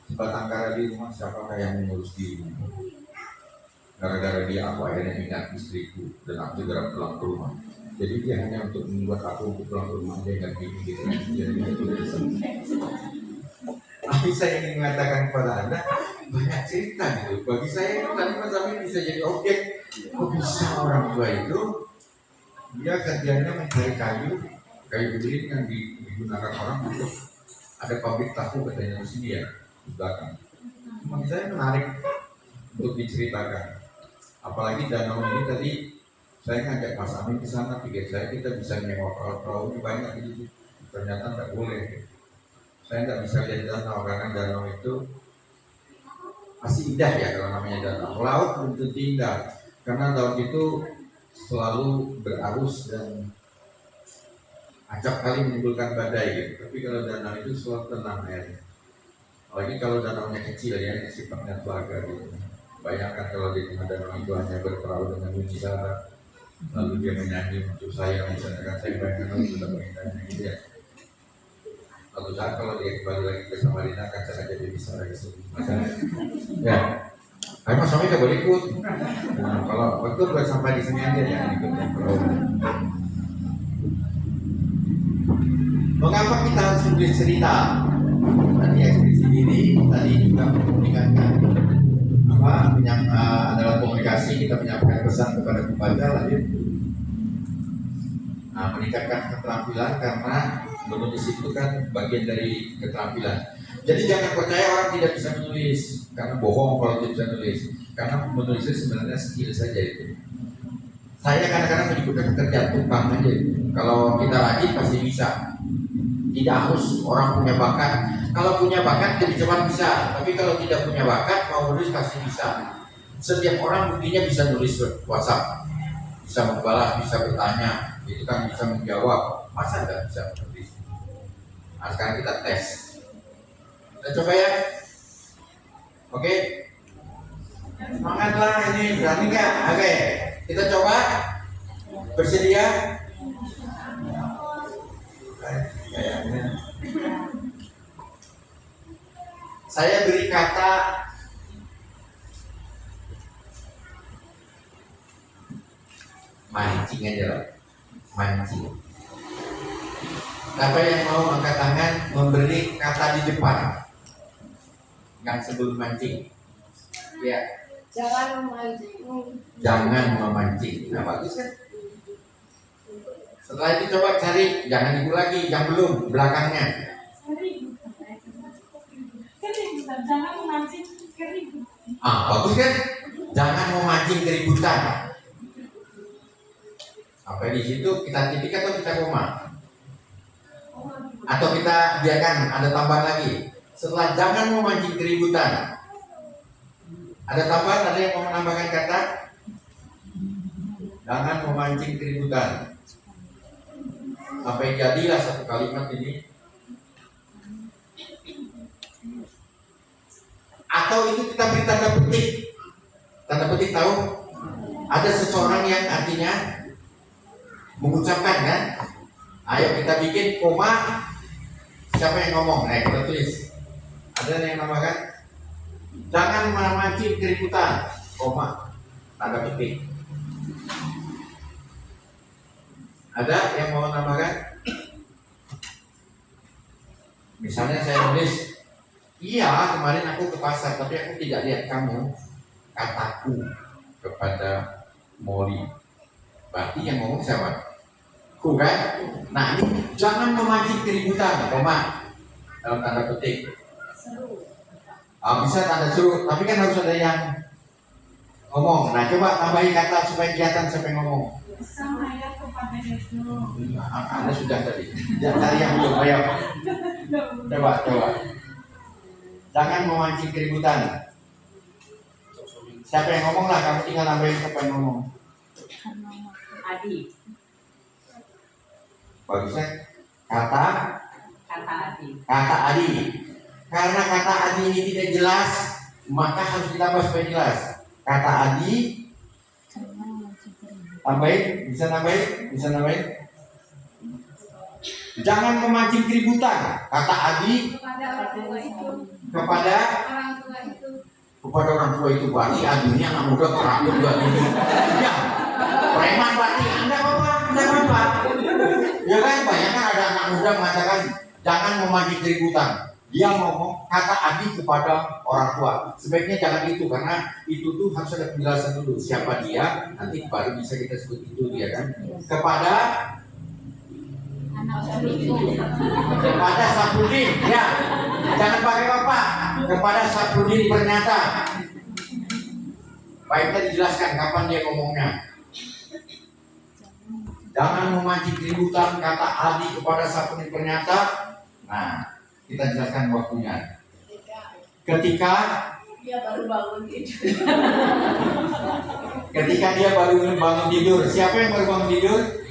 sebatang kara di rumah, siapakah yang mengurus diri? Gara-gara dia aku akhirnya ingat istriku dan aku segera pulang ke rumah. Jadi dia hanya untuk membuat aku untuk pulang ke rumah, dia nggak gitu. Jadi itu bisa. Tapi saya ingin mengatakan kepada Anda, banyak cerita gitu. Bagi saya tadi Mas Amin bisa jadi objek. Kok bisa orang tua itu dia kerjanya mencari kayu beling yang digunakan orang untuk ada pabrik tahu katanya di sini ya, di belakang. Bagi saya menarik untuk diceritakan. Apalagi danau ini tadi saya ngajak Mas Amin ke sana, pikir saya kita bisa nyewa perahu ini banyak gitu. Ternyata nggak boleh. Saya nggak bisa lihat danau karena danau itu masih indah ya kalau namanya danau. Laut belum tentu indah karena laut itu selalu berarus dan acap kali menimbulkan badai gitu. Tapi kalau danau itu selalu tenang airnya. Apalagi kalau danaunya kecil ya, sifatnya telaga gitu. Bayangkan kalau di tengah danau itu hanya berperahu dengan bunyi sara, lalu dia menyanyi untuk saya, misalnya kan saya bayangkan kalau sudah mengingatnya gitu ya. Suatu saat kalau dia kembali lagi ke Samarinda akan saya jadi bisa lagi ya. Ayo Mas Somi boleh ikut. Nah, kalau waktu buat sampai di sini aja ya ikut yang mengapa kita harus menulis cerita? Tadi ekspresi diri, tadi juga menyampaikan adalah komunikasi, kita menyampaikan pesan kepada pembaca, lanjut meningkatkan keterampilan karena menulis itu kan bagian dari keterampilan. Jadi jangan percaya orang tidak bisa menulis karena bohong kalau tidak bisa menulis. Karena menulis itu sebenarnya skill saja itu. Saya kadang-kadang menyebutkan pekerjaan tukang aja. Kalau kita rajin pasti bisa. Tidak harus orang punya bakat. Kalau punya bakat jadi cepat bisa. Tapi kalau tidak punya bakat mau menulis pasti bisa. Setiap orang buktinya bisa nulis WhatsApp, bisa membalas, bisa bertanya, itu kan bisa menjawab. Masa nggak bisa menulis? Nah, sekarang kita tes. Kita coba ya. Oke. Semangatlah ini, berani nggak? Oke. Kita coba. Bersedia? Saya beri kata mancing aja lah. Mancing. Siapa yang mau angkat tangan memberi kata di depan yang sebelum mancing? Ya. Jangan memancing. Jangan memancing. Nah, bagus kan? Setelah itu coba cari, jangan ibu lagi, yang belum belakangnya. Jangan memancing keributan. Bagus kan? Jangan memancing keributan. Sampai di situ kita titik atau kita koma? Atau kita biarkan ada tambahan lagi. Setelah jangan memancing keributan, ada tambahan, ada yang mau menambahkan kata? Jangan memancing keributan. Sampai jadilah satu kalimat ini. Atau itu kita beri tanda petik. Tanda petik tahu? Ada seseorang yang artinya mengucapkan kan? Ayo kita bikin koma. Siapa yang ngomong? Kita tulis. Ada yang namakan? Jangan memancing keributan. Koma. Tanda petik. Ada yang mau nambahkan? Misalnya saya nulis, Iya, kemarin aku ke pasar, tapi aku tidak lihat kamu. Kataku kepada Molly. Berarti yang ngomong siapa? Ku kan? Nah ini jangan memancing keributan, koma dalam tanda petik. Bisa tanda seru, tapi kan harus ada yang ngomong. Nah coba tambahin kata supaya kelihatan siapa yang ngomong. Saya kepada Yesus. Anda sudah tadi. Jangan cari yang belum. Ayo. Coba. Jangan memancing keributan. Siapa yang ngomong lah, kamu tinggal nambahin siapa yang ngomong. Adi. Bagusnya kata Adi. Karena kata Adi ini tidak jelas, maka harus ditambah supaya jelas. Kata Adi, bisa nambahin. Jangan memancing keributan. Kata Adi kepada orang tua itu berarti adunya anak muda terakhir juga gitu. Ya, preman berarti Anda apa? Ya kan banyak kan ada anak muda mengatakan jangan memancing keributan. Dia ngomong kata Adi kepada orang tua. Sebaiknya jangan itu karena itu tuh harus ada penjelasan dulu siapa dia, nanti baru bisa kita sebut itu dia kan. Kepada Saprudin, ya. Jangan pakai bapak. Kepada Saprudin ternyata. Baiknya dijelaskan kapan dia ngomongnya. Jangan memancing keributan kata Adi kepada Saprudin ternyata. Nah, kita jelaskan waktunya. Ketika Dia baru bangun tidur. Ketika dia baru bangun tidur. Siapa yang baru bangun tidur?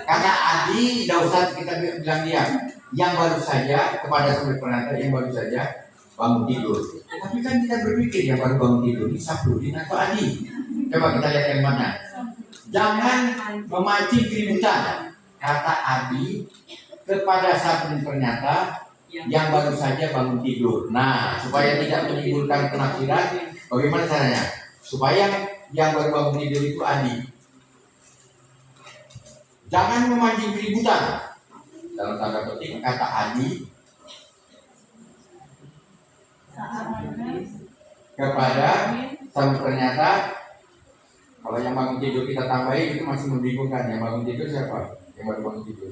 Kata Adi, tidak usah kita bilang dia. Yang baru saja kepada Saprudin ternyata yang baru saja bangun tidur. Tapi kan kita berpikir yang baru bangun tidur ini Saprudin atau Adi. Coba kita lihat kalimatnya. Jangan memancing keributan kata Adi kepada Saprudin ternyata yang baru saja bangun tidur. Nah, supaya tidak menimbulkan penafsiran, bagaimana caranya? Supaya yang baru bangun tidur itu Adi. Jangan memancing keributan. Dalam tanda petik kata Adi kepada Saprudin ternyata. Kalau yang bangun tidur kita tambahin itu masih membingungkan. Yang bangun tidur siapa? Yang baru bangun tidur.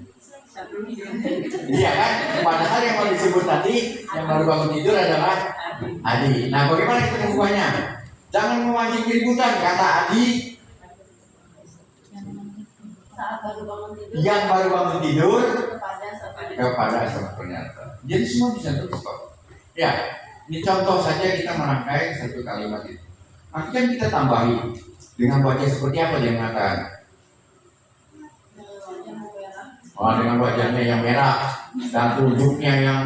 Iya kan? Padahal yang baru disebut tadi yang baru bangun tidur adalah Adi. Nah, bagaimana kita mengubahnya? Jangan memancing keributan kata Adi yang baru bangun tidur kepada Saprudin ternyata. Jadi semua bisa tutup kok. Ya, ini contoh saja kita merangkai satu kalimat itu. Nanti kan kita tambahi dengan wajah seperti apa dia mengatakan? Dengan wajahnya yang merah dan telunjuknya yang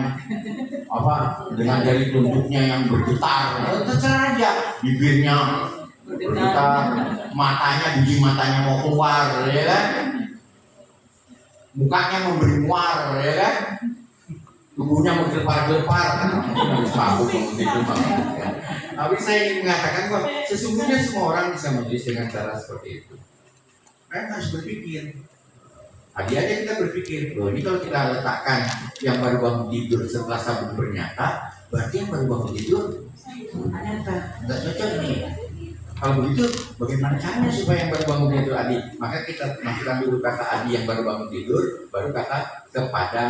apa? Dengan jari telunjuknya yang bergetar. Terserah aja. Bibirnya bergetar, matanya biji matanya mau keluar, ya kan? Mukanya memberi muar, ya kan? Tubuhnya menggelepar-gelepar. Harus mabuk begitu banget. Tapi saya ingin mengatakan bahwa sesungguhnya semua orang bisa menulis dengan cara seperti itu. Kan harus berpikir. Tadi aja kita berpikir, loh ini kalau kita letakkan yang baru bangun tidur setelah Saprudin bernyata, berarti yang baru bangun tidur nggak cocok nih. Kalau begitu, bagaimana caranya supaya yang baru bangun tidur Adi? Maka kita masukkan dulu kata Adi yang baru bangun tidur, baru kata kepada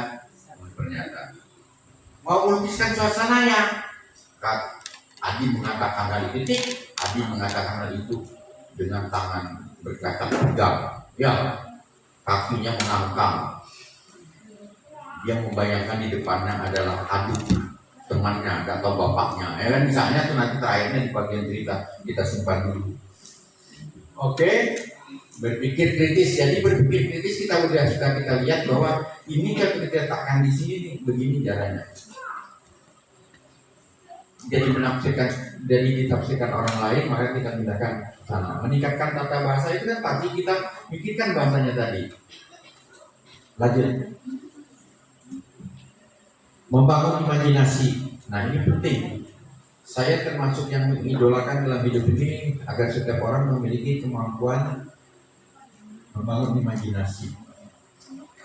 ternyata. Mau melukiskan suasananya, Adi mengatakan hal titik, Adi mengatakan hal itu dengan tangan berkata tegang, ya, kakinya mengangkang. Dia membayangkan di depannya adalah adik temannya atau bapaknya. Ya kan misalnya tuh nanti terakhirnya di bagian cerita kita simpan dulu. Oke, berpikir kritis. Jadi berpikir kritis kita lihat bahwa ini kalau kita letakkan di sini begini caranya. Jadi ditafsirkan orang lain, maka kita pindahkan sana. Meningkatkan tata bahasa itu kan pasti kita pikirkan bahasanya tadi. Lanjut. Membangun imajinasi. Nah ini penting. Saya termasuk yang mengidolakan dalam hidup ini agar setiap orang memiliki kemampuan membangun imajinasi.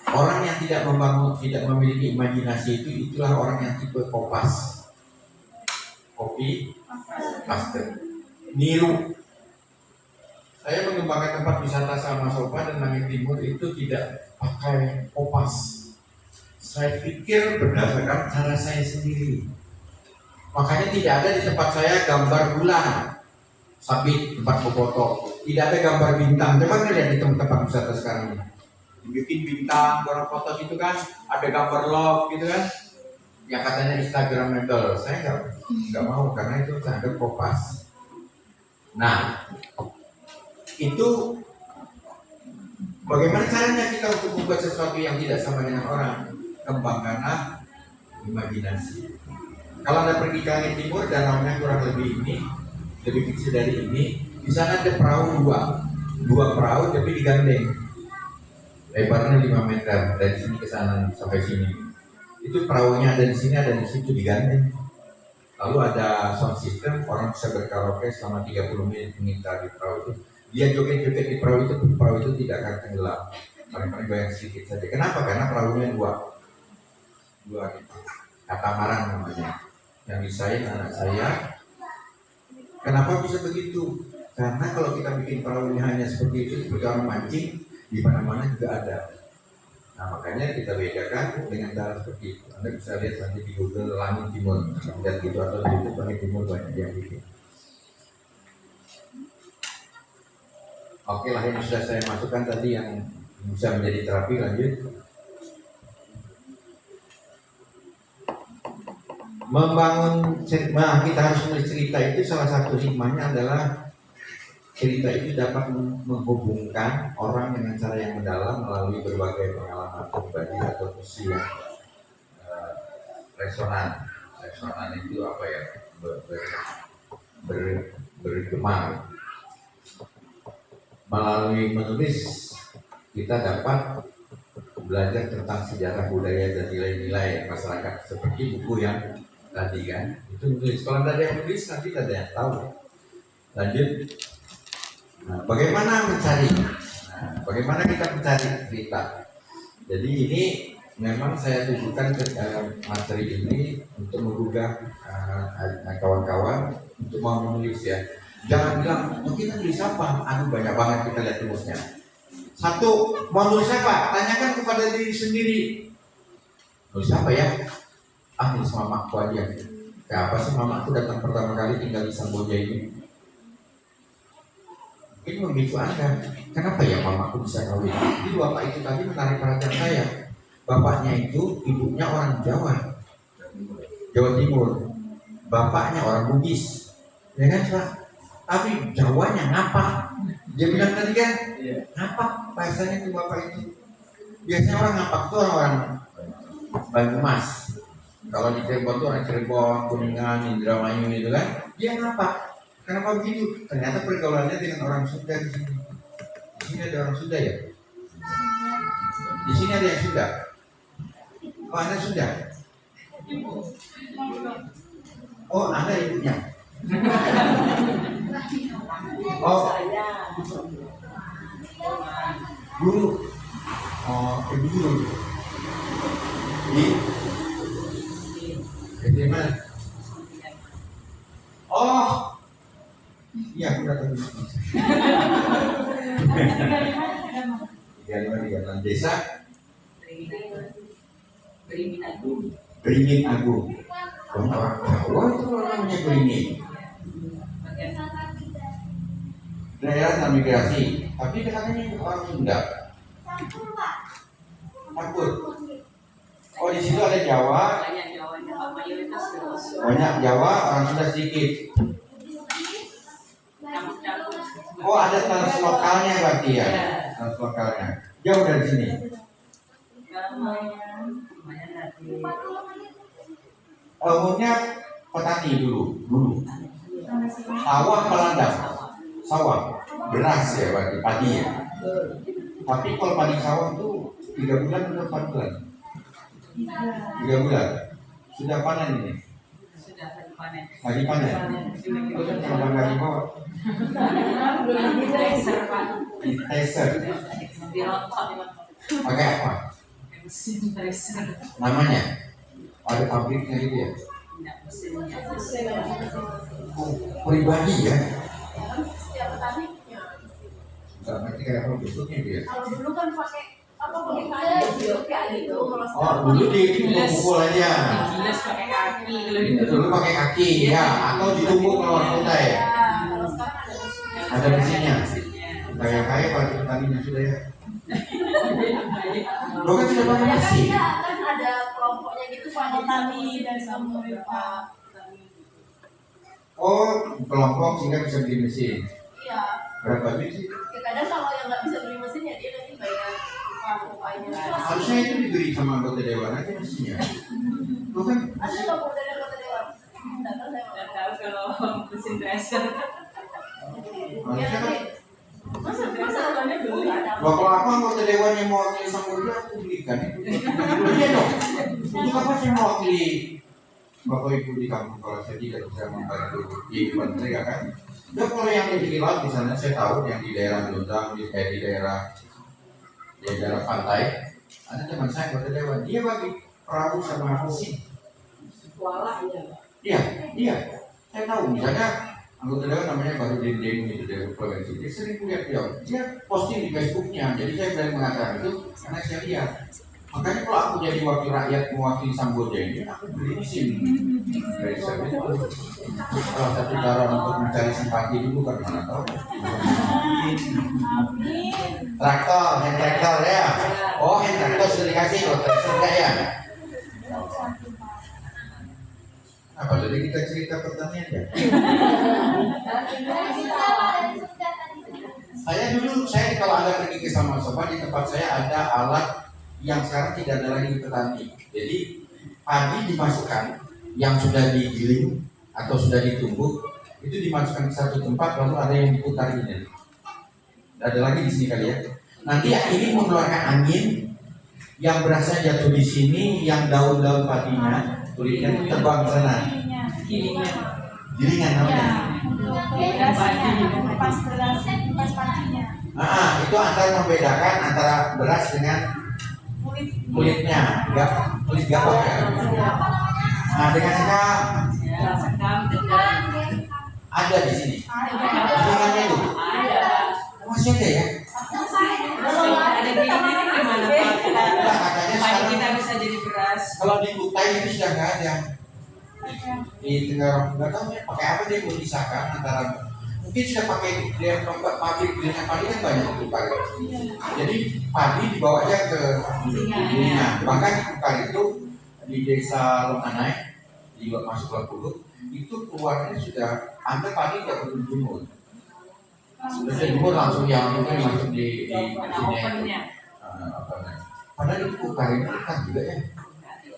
Orang yang tidak membangun, tidak memiliki imajinasi itulah orang yang tipe kopas, copy, paste, niru. Saya mengembangkan tempat wisata Salma Sofa dan Langit Timur itu tidak pakai kopas. Saya pikir berdasarkan cara saya sendiri. Makanya tidak ada di tempat saya gambar bulan, sabit, tempat foto. Tidak ada gambar bintang. Coba lihat di tempat wisata sekarang ini. Bikin bintang, orang foto itu kan ada gambar love gitu kan. Yang katanya Instagramable. Saya nggak mau karena itu sangat kopas. Nah, itu bagaimana caranya kita untuk membuat sesuatu yang tidak sama dengan orang? Kembangkanlah imajinasi. Kalau Anda pergi ke Langit Timur, danaunya kurang lebih ini, lebih kecil dari ini. Di sana ada perahu dua perahu tapi digandeng. Lebarnya 5 meter dari sini ke sana sampai sini. Itu perahunya ada di sini, ada di situ digandeng. Lalu ada sound system, orang bisa berkaraoke selama 30 menit mengintai di perahu itu. Dia joget-joget di perahu itu tidak akan tenggelam. Paling-paling goyang sedikit saja. Kenapa? Karena perahunya dua gitu. Katamaran namanya. Yang desain anak saya. Kenapa bisa begitu? Karena kalau kita bikin perahunya hanya seperti itu, seperti orang mancing, di mana-mana juga ada. Nah, makanya kita bedakan dengan cara seperti itu. Anda bisa lihat nanti di Google Langit Timur, lihat gitu, atau di YouTube Langit Timur banyak yang bikin. Oke lah, ini sudah saya masukkan tadi yang bisa menjadi terapi. Lanjut. Membangun cerita, kita harus menulis cerita itu salah satu hikmahnya adalah cerita itu dapat menghubungkan orang dengan cara yang mendalam melalui berbagai pengalaman pribadi atau misi yang resonan. Resonan itu apa ya? Bergema. Melalui menulis kita dapat belajar tentang sejarah budaya dan nilai-nilai masyarakat seperti buku yang tadi kan itu menulis. Kalau ada yang menulis nanti ada yang tahu. Lanjut. Nah, bagaimana mencari? Nah, bagaimana kita mencari cerita? Jadi ini memang saya tujukan materi ini untuk menggugah kawan-kawan untuk mau menulis ya. Jangan bilang, kita nulis apa? Aduh banyak banget kita lihat tulisnya. Satu, mau nulis apa? Tanyakan kepada diri sendiri. Nulis apa ya? Nulis mamaku aja. Kayak apa sih mamaku datang pertama kali tinggal di Samboja ini? Mungkin begitu Anda. Kenapa ya mamaku bisa kawin? Jadi bapak itu tadi menarik perhatian saya. Bapaknya itu, ibunya orang Jawa Timur. Bapaknya orang Bugis. Ya kan Pak? Tapi Jawanya ngapak. Dia bilang tadi kan, ngapak bahasanya itu bapak itu. Biasanya orang ngapak itu orang Banyumas. Kalau di Cirebon itu orang Cirebon, Kuningan, Indramayu itu kan, dia ngapak. Kenapa begitu? Ternyata pergaulannya dengan orang Sunda di sini. Di sini ada orang Sunda ya? Di sini ada yang Sunda. Oh, Anda Sunda? Oh, Anda ibunya? Oh, guru. Oh, ibu guru. Di mana? Oh, iya aku datang di sini. 35 desa. Beringin Agung. Beringin Agung. Orang Jawa itu namanya Beringin. Daerah transmigrasi, tapi katanya orang Sunda. Takut. Oh di situ ada Jawa. Banyak Jawanya, mayoritas Jawa. Banyak Jawa, orang Sunda sedikit. Campur-campur. Oh ada translokalnya berarti ya? Translokalnya. Jauh dari sini. Lumayan dari Umumnya petani dulu. Sawah peladang. Sawah, beras ya berarti padi ya. Tapi kalau padi sawah itu 3 bulan atau 4 bulan? 3 bulan. Sudah panen ini. sudah panen. Lagi panen. Itu kan kalau lagi bawa. Tracer Pak. Tracer. Dirotok. Pakai apa? Mesin tracer. Namanya? Ada pabriknya gitu ya? Enggak, mesinnya. Oh, pribadi ya? Setiap petani punya. Nggak ngerti kayak apa bentuknya dia. Kalau dulu kan pakai apa pakai kayu kayak gitu. Oh, dulu dipukul aja. Digilas pakai kaki kalau Itu itu. dulu pakai kaki ya, atau ditumbuk kalau orang kota ya. Kalau sekarang ada mesinnya. Ada mesinnya. Mesinnya. Kayak para petaninya sudah ya. Lo kan sudah pakai mesin. Kan ada kelompoknya gitu Pak petani dan sama Pak. Oh, kelompok sehingga bisa beli mesin. Iya. Berapa duit sih? Ya kadang kalau yang nggak bisa beli mesin ya dia nanti bayar upah-upahnya. Harusnya itu diberi sama anggota dewan aja mesinnya. Lo kan Ada nggak mau dari kota dewan? Datang saya Nggak mau. tahu kalau mesin tracer. harusnya kan. Mesin tracer soalnya beli. Loh, kalau aku anggota dewan yang mewakili Samudra aku belikan itu. Iya dong. Untuk apa saya mewakili Bapak Ibu di kampung kalau saya tidak bisa membantu di mereka kan? Ya kalau yang di laut misalnya saya tahu yang di daerah Lundang, di daerah pantai, ada teman saya anggota dewan, dia bagi perahu sama mesin. Kuala ya. Iya, saya tahu misalnya anggota dewan namanya baru Dendeng gitu dari provinsi. Dia sering lihat dia posting di Facebooknya, jadi saya berani mengatakan itu karena saya lihat. Makanya kalau aku jadi wakil rakyat mewakili Samboja ini, aku beli mesin dari saya itu. Salah satu cara untuk mencari simpati dulu kan mana tahu. Hand traktor ya. Oh, hand traktor sudah dikasih loh, sudah ya. Apa jadi kita cerita pertanian ya? Saya kalau Anda pergi ke Samasoba di tempat saya ada alat yang sekarang tidak ada lagi di petani. Jadi padi dimasukkan yang sudah digiling atau sudah ditumbuk itu dimasukkan ke satu tempat lalu ada yang diputar ini. Ada lagi di sini kali ya. Nanti ini mengeluarkan angin yang berasnya jatuh di sini, yang daun-daun padinya kulitnya itu terbang ke sana. Gilingan namanya. Itu antara membedakan antara beras dengan kulitnya, kulit gabah ya. Nah, dengan sekam ada di sini. Gilingannya itu masih ada ya. Ada gilingan gimana Pak? Katanya Padi sekarang kita bisa jadi beras. kalau di Kutai itu sudah nggak ada. Di Tenggara nggak tahu ya pakai apa dia memisahkan antara mungkin sudah pakai dia pabrik gilingan padi kan banyak dipakai. Jadi padi dibawa aja ke gilingan. Bahkan di Kutai itu di desa Lokanai di masuk ke Pulut itu keluarnya sudah hampir padi nggak perlu dijemur. Sudah dijemur langsung yang itu masuk di Ovennya. Padahal itu Kutai itu kan juga ya.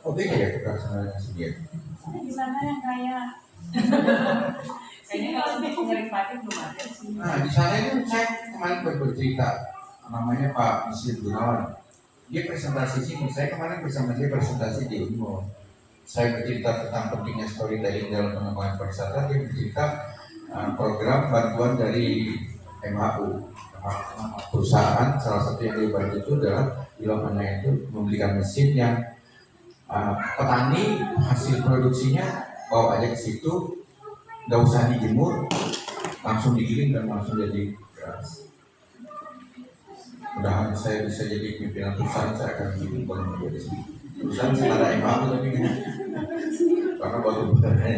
Oh beda ya Kutai sama yang sendiri. Di sana yang kaya. Kayaknya kalau untuk pengering padi belum ada sih. Nah di sana itu saya kemarin bercerita namanya Pak Muslim Gunawan. Dia presentasi sini. Saya kemarin bersama dia presentasi di Unmo. Saya bercerita tentang pentingnya storytelling dalam pengembangan pariwisata. Dia bercerita program bantuan dari MHU. Perusahaan salah satu yang dibantu itu adalah di Lokanai itu membelikan mesin yang petani hasil produksinya bawa aja ke situ, nggak usah dijemur, langsung digiling dan langsung jadi beras. Mudah-mudahan saya bisa jadi pimpinan perusahaan, saya akan bikin kalau menjadi perusahaan setara MHU tapi kan karena batu batannya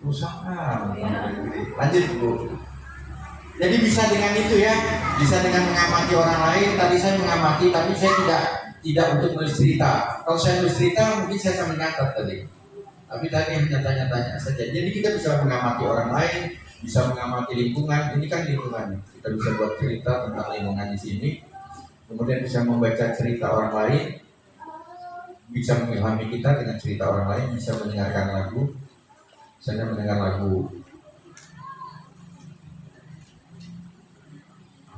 perusahaan. Lanjut Bu. Jadi bisa dengan itu ya, bisa dengan mengamati orang lain. Tadi saya mengamati, tapi saya tidak untuk menulis cerita. Kalau saya menulis cerita, mungkin saya sambil nyatat tadi. Tapi tadi hanya tanya-tanya saja. Jadi kita bisa mengamati orang lain, bisa mengamati lingkungan. Ini kan lingkungan. Kita bisa buat cerita tentang lingkungan di sini. Kemudian bisa membaca cerita orang lain, bisa mengilhami kita dengan cerita orang lain, bisa mendengarkan lagu. Saya mendengar lagu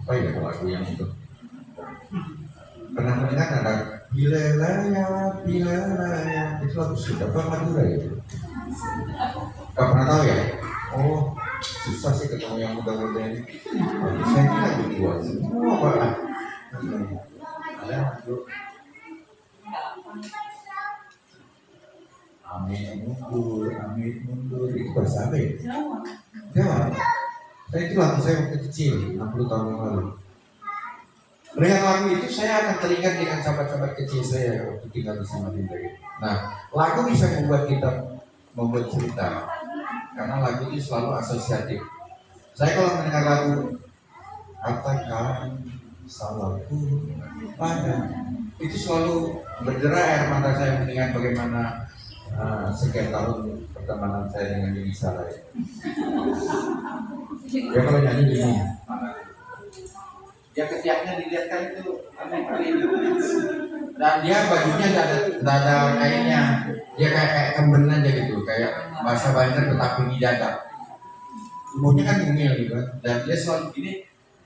apa ya lagu yang itu pernah mendengar ada Bilalaya itu lagu sudah Madura ya nggak pernah tahu ya. Oh susah sih ketemu yang muda-muda ini. Bagi saya ini lagi buat semua Pak. Ada lagu Saya itu lagu saya waktu kecil, 60 tahun yang lalu. Dengan lagu itu saya akan teringat dengan sahabat-sahabat kecil saya waktu tinggal di Samarinda. Nah, lagu bisa membuat kita membuat cerita, karena lagu itu selalu asosiatif. Saya kalau mendengar lagu, katakan salahku pada, itu selalu berderai air mata saya mengingat bagaimana sekian tahun pertemanan saya dengan Yuni Sarai. Dia kalau nyanyi gini, dia ketiaknya dilihatkan itu aneh kali. Dan dia bajunya tidak ada kainnya, dia kayak kemben aja gitu, kayak bahasa Banjar tetapi di dada. Tubuhnya kan mungil gitu kan, dan dia selalu gini.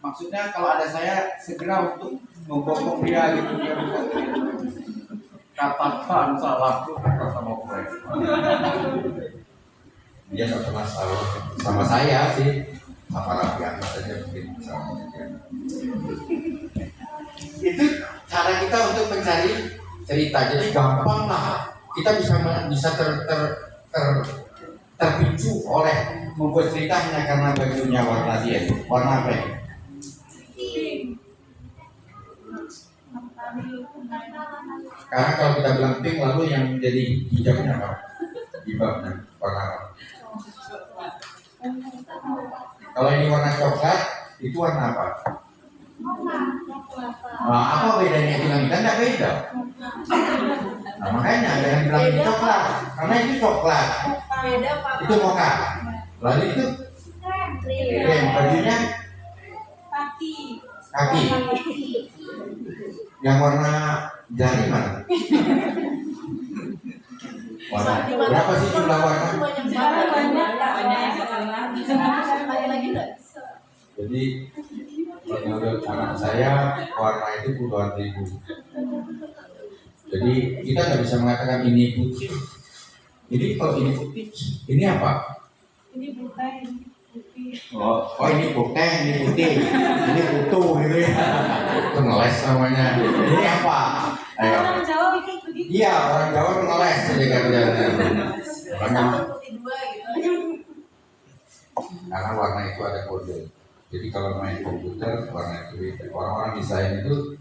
Maksudnya kalau ada saya segera untuk membokong dia gitu, dia bukan katakan salahku kata sama gue. Dia nggak pernah salah sama saya sih, sama Raffi Ahmad saja mungkin sama dia. Itu cara kita untuk mencari cerita, jadi gampang lah kita bisa terpicu oleh membuat cerita hanya karena bajunya warna dia, warna apa ya? Karena kalau kita bilang pink, lalu yang menjadi hijabnya apa? Hijabnya warna apa? Kalau ini warna coklat, itu warna apa? Nah, apa bedanya dengan kita? Tidak beda. Nah, makanya ada yang bilang ini coklat, karena itu coklat. Itu mocha. Lalu itu krem, bajunya kaki. Yang warna jari mana? Warna berapa sih jumlah warna? Jadi menurut anak saya warna itu puluhan ribu. Jadi kita nggak bisa mengatakan ini putih. Jadi kalau ini putih, ini apa? Ini putih. Oh ini putih, ini putih, ini putu gitu ya. Itu ngeles namanya. Ini apa? Ayo. Orang Jawa bikin begitu. Iya, orang Jawa tuh ngeles jadi kerjanya. Karena warna itu ada kode. Jadi kalau main komputer warna itu beda. Orang-orang desain itu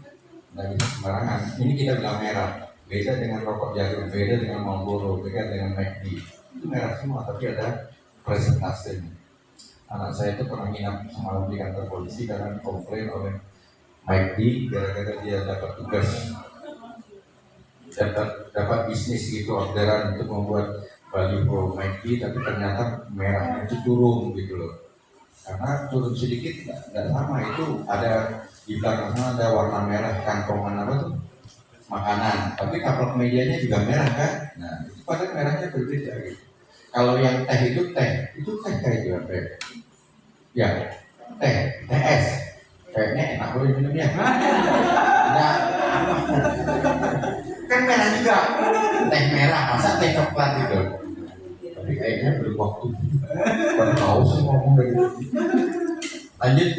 nggak bisa sembarangan. Ini kita bilang merah. Beda dengan rokok jarum, beda dengan Marlboro, beda dengan McD. Itu merah semua, tapi ada presentasinya. Anak saya itu pernah nginap semalam di kantor polisi karena komplain oleh McD gara-gara dia dapat tugas, dapat bisnis gitu, orderan untuk membuat baliho McD, tapi ternyata merahnya itu turun gitu loh. Karena turun sedikit nggak sama, itu ada di belakang sana ada warna merah kantongan apa tuh makanan, tapi kapal medianya juga merah kan. Nah itu pada merahnya berbeda gitu. Kalau yang teh itu teh kayak juga teh. Ya, TS. Kayaknya enak boleh minum ya. Nah, kan merah juga. Teh merah, masa teh coklat gitu. Tapi kayaknya belum waktu. Baru tahu sih ngomong dari itu. Lanjut.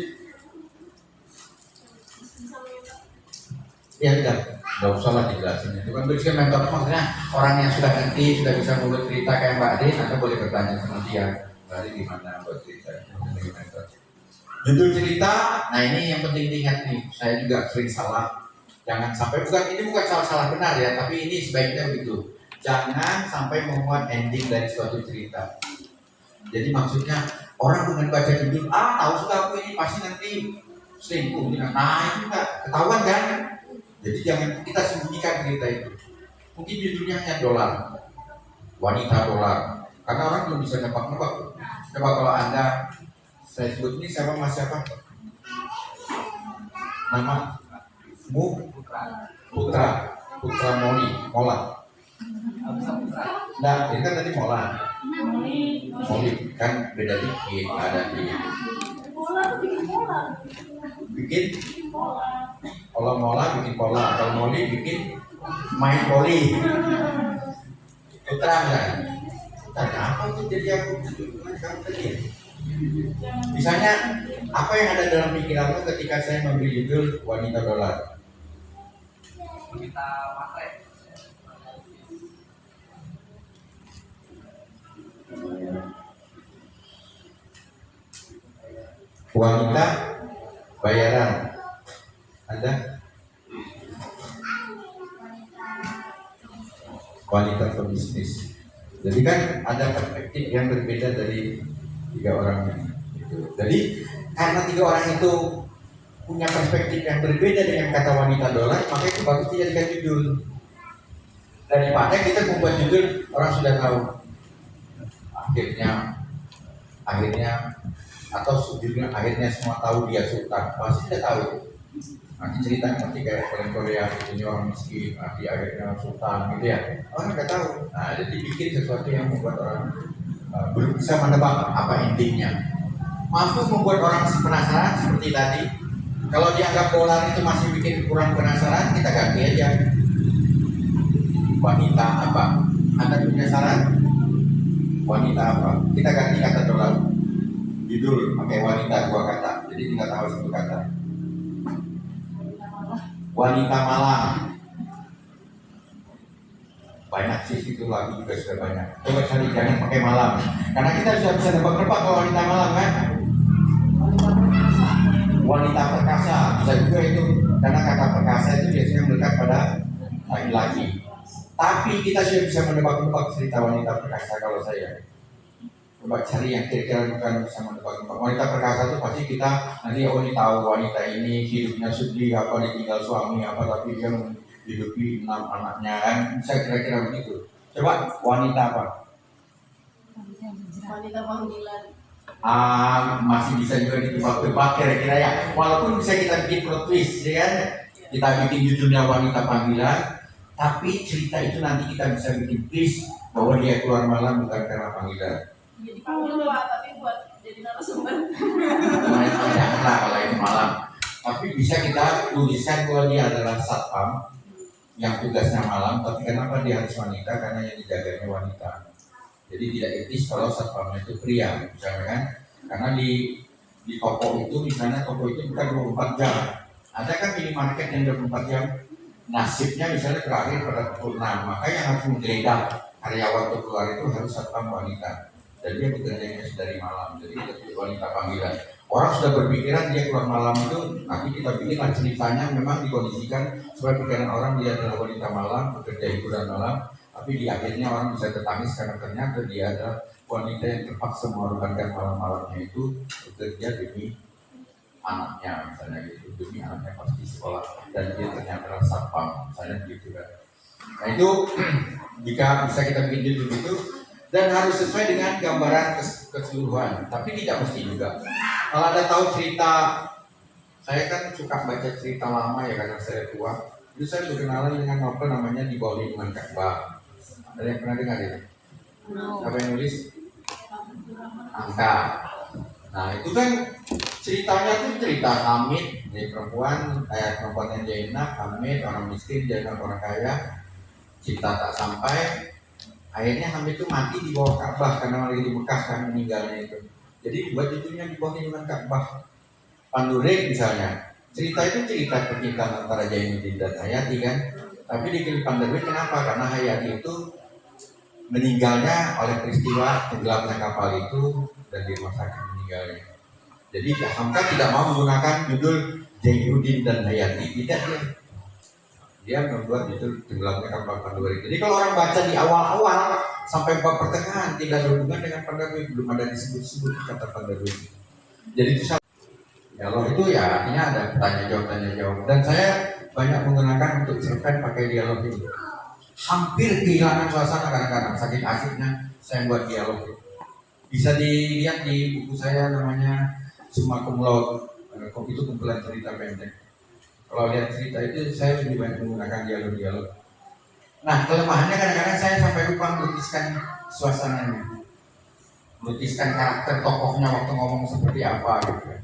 Ya udah, nggak usah lah dijelasin. Itu kan berikan mentor, maksudnya orang yang sudah ngerti, sudah bisa mulut cerita kayak Mbak Ade, nanti boleh bertanya sama dia. Mbak Ade gimana buat cerita? Judul cerita, nah ini yang penting diingat nih. Saya juga sering salah. Jangan sampai ini bukan salah benar ya, tapi ini sebaiknya begitu. Jangan sampai memuat ending dari suatu cerita. Jadi maksudnya orang dengan baca judul, tahu sudah aku ini pasti nanti selingkuh. Nah itu nggak ketahuan kan? Jadi jangan kita sembunyikan cerita itu. Mungkin judulnya hanya dolar, wanita dolar. Karena orang belum bisa nebak-nebak. Coba kalau Anda, saya sebut ini siapa mas siapa? Nama Putra Mola. Nah, ini kan tadi Mola. Moli kan beda dikit, ada di. Bikin kalau Mola bikin pola, kalau Moli bikin main poli. Putra kan? Tanya apa itu jadi aku tadi? Misalnya apa yang ada dalam pikiranmu ketika saya memberi judul wanita dolar? Kita pakai. wanita bayaran ada, wanita pebisnis. Jadi kan ada perspektif yang berbeda dari tiga orang ini. Jadi karena tiga orang itu punya perspektif yang berbeda dengan kata wanita dolar, maka itu bagus dijadikan judul. Daripada kita membuat judul orang sudah tahu. Akhirnya atau judulnya akhirnya semua tahu dia sultan, pasti sudah tahu itu. Nanti ceritanya nanti kayak film Korea, ini orang miskin, nanti akhirnya sultan gitu ya. Orang nggak tahu. Nah, jadi bikin sesuatu yang membuat orang belum bisa menebak apa intinya. Mampu membuat orang penasaran seperti tadi. Kalau dianggap dolar itu masih bikin kurang penasaran, kita ganti aja. Wanita apa? Anda punya saran? Wanita apa? Kita ganti kata dolar. Judul pakai wanita 2 kata. Jadi tinggal tahu 1 kata. Wanita malam. Banyak sih itu lagu juga sudah banyak. Coba cari, jangan pakai malam. Karena kita sudah bisa nebak-nebak kalau wanita malam kan. Wanita perkasa bisa juga itu, karena kata perkasa itu biasanya melekat pada laki-laki. Tapi kita sudah bisa menebak-nebak cerita wanita perkasa kalau saya. Coba cari yang kira-kira bukan bisa menebak-nebak. Wanita perkasa itu pasti kita nanti tahu wanita ini hidupnya sedih apa, ditinggal suami apa, tapi dia menghidupi 6 anaknya kan, bisa kira-kira begitu. Coba wanita apa? Wanita panggilan. Masih bisa juga ditebak-tebak kira-kira ya. Walaupun bisa kita bikin plot twist ya kan. Kita bikin judulnya wanita panggilan, tapi cerita itu nanti kita bisa bikin twist bahwa dia keluar malam bukan karena panggilan. Jadi panggil Pak, tapi buat jadi narasumber. Janganlah kalau itu malam. Tapi bisa kita tuliskan bahwa dia adalah satpam yang tugasnya malam, tapi kenapa dia harus wanita? Karena yang dijaganya wanita. Jadi tidak etis kalau satpamnya itu pria, misalnya kan? Karena di toko itu, misalnya toko itu bukan 24 jam. Ada kan minimarket yang 24 jam. Nasibnya misalnya terakhir pada pukul 6, maka yang harus menggeledah karyawan untuk keluar itu harus satpam wanita. Dan dia bekerjanya dari malam, jadi itu wanita panggilan. Orang sudah berpikiran dia keluar malam itu, nanti kita bikinlah ceritanya memang dikondisikan supaya pikiran orang dia adalah wanita malam, bekerja hiburan malam, tapi di akhirnya orang bisa tertangis karena ternyata dia adalah wanita yang terpaksa mengorbankan malam-malamnya itu bekerja demi anaknya, misalnya gitu, demi anaknya pasti sekolah, dan dia ternyata adalah satpam, misalnya gitu kan. Nah itu jika bisa kita bikin judul itu, dan harus sesuai dengan gambaran keseluruhan, tapi tidak mesti juga. Kalau Anda tahu cerita, saya kan suka baca cerita lama ya karena saya tua. Itu saya berkenalan dengan novel namanya Di Bawah Lindungan Ka'bah. Ada yang pernah dengar itu? Siapa yang nulis? Angka. Nah itu kan ceritanya tuh cerita Hamid, dari perempuannya Jainab, Hamid orang miskin, Jainab orang kaya, cinta tak sampai. Akhirnya Hamid itu mati di bawah Ka'bah karena lagi di Mekah kan meninggalnya itu. Jadi buat judulnya Di Bawah Lindungan Ka'bah. Pandurik misalnya, cerita itu cerita percintaan antara Jainuddin dan Hayati kan. Tapi di film Pandurik kenapa? Karena Hayati itu meninggalnya oleh peristiwa tenggelamnya kapal itu dan di rumah sakit meninggalnya. Jadi Hamka tidak mau menggunakan judul Jainuddin dan Hayati, tidak dia membuat judul tenggelamnya kapal Pandurik. Jadi kalau orang baca di awal-awal sampai bab pertengahan tidak berhubungan dengan Pandurik, belum ada disebut-sebut kata Pandurik. Jadi itu dialog itu ya artinya ada tanya jawab. Dan saya banyak menggunakan untuk cerpen pakai dialog itu. Hampir kehilangan suasana kadang-kadang saking asiknya saya buat dialog itu. Bisa dilihat di buku saya namanya Summa Cum Laude. Itu kumpulan cerita pendek. Kalau lihat cerita itu saya lebih banyak menggunakan dialog-dialog. Nah kelemahannya kadang-kadang saya sampai lupa melukiskan suasananya, melukiskan karakter tokohnya waktu ngomong seperti apa gitu.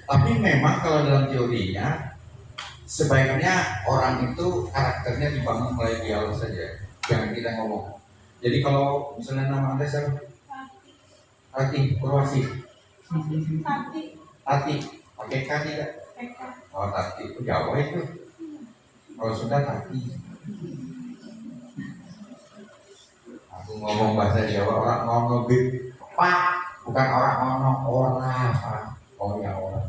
Tapi memang kalau dalam teorinya sebaiknya orang itu karakternya dibangun melalui dialog saja, jangan kita ngomong. Jadi kalau misalnya nama Anda siapa? Tati, Purwasi. Tati, pakai K tidak? Oh Tati itu Jawa itu. Kalau sudah Tati. Aku ngomong bahasa Jawa, orang ngomong Pak, bukan orang ngomong orang Pak. Oh ya orang.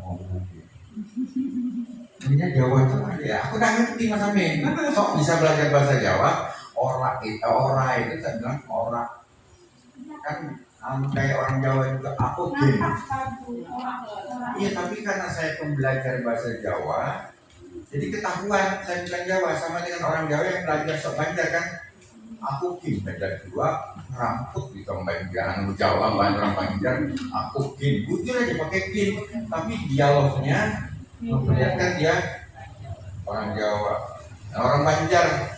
Ini Jawa itu ada ya. Aku nggak ngerti Mas Amin. Sok bisa belajar bahasa Jawa. Ora itu saya bilang ora kan kayak orang Jawa juga aku gini. Iya tapi karena saya pembelajar bahasa Jawa, jadi ketahuan saya bilang Jawa sama dengan orang Jawa yang belajar sok Banjar kan. Aku gini belajar dua rambut di Banjar, Jawa orang Banjar, aku gini, bujur aja pakai gini, tapi dialognya memperlihatkan dia orang Jawa, orang Banjar,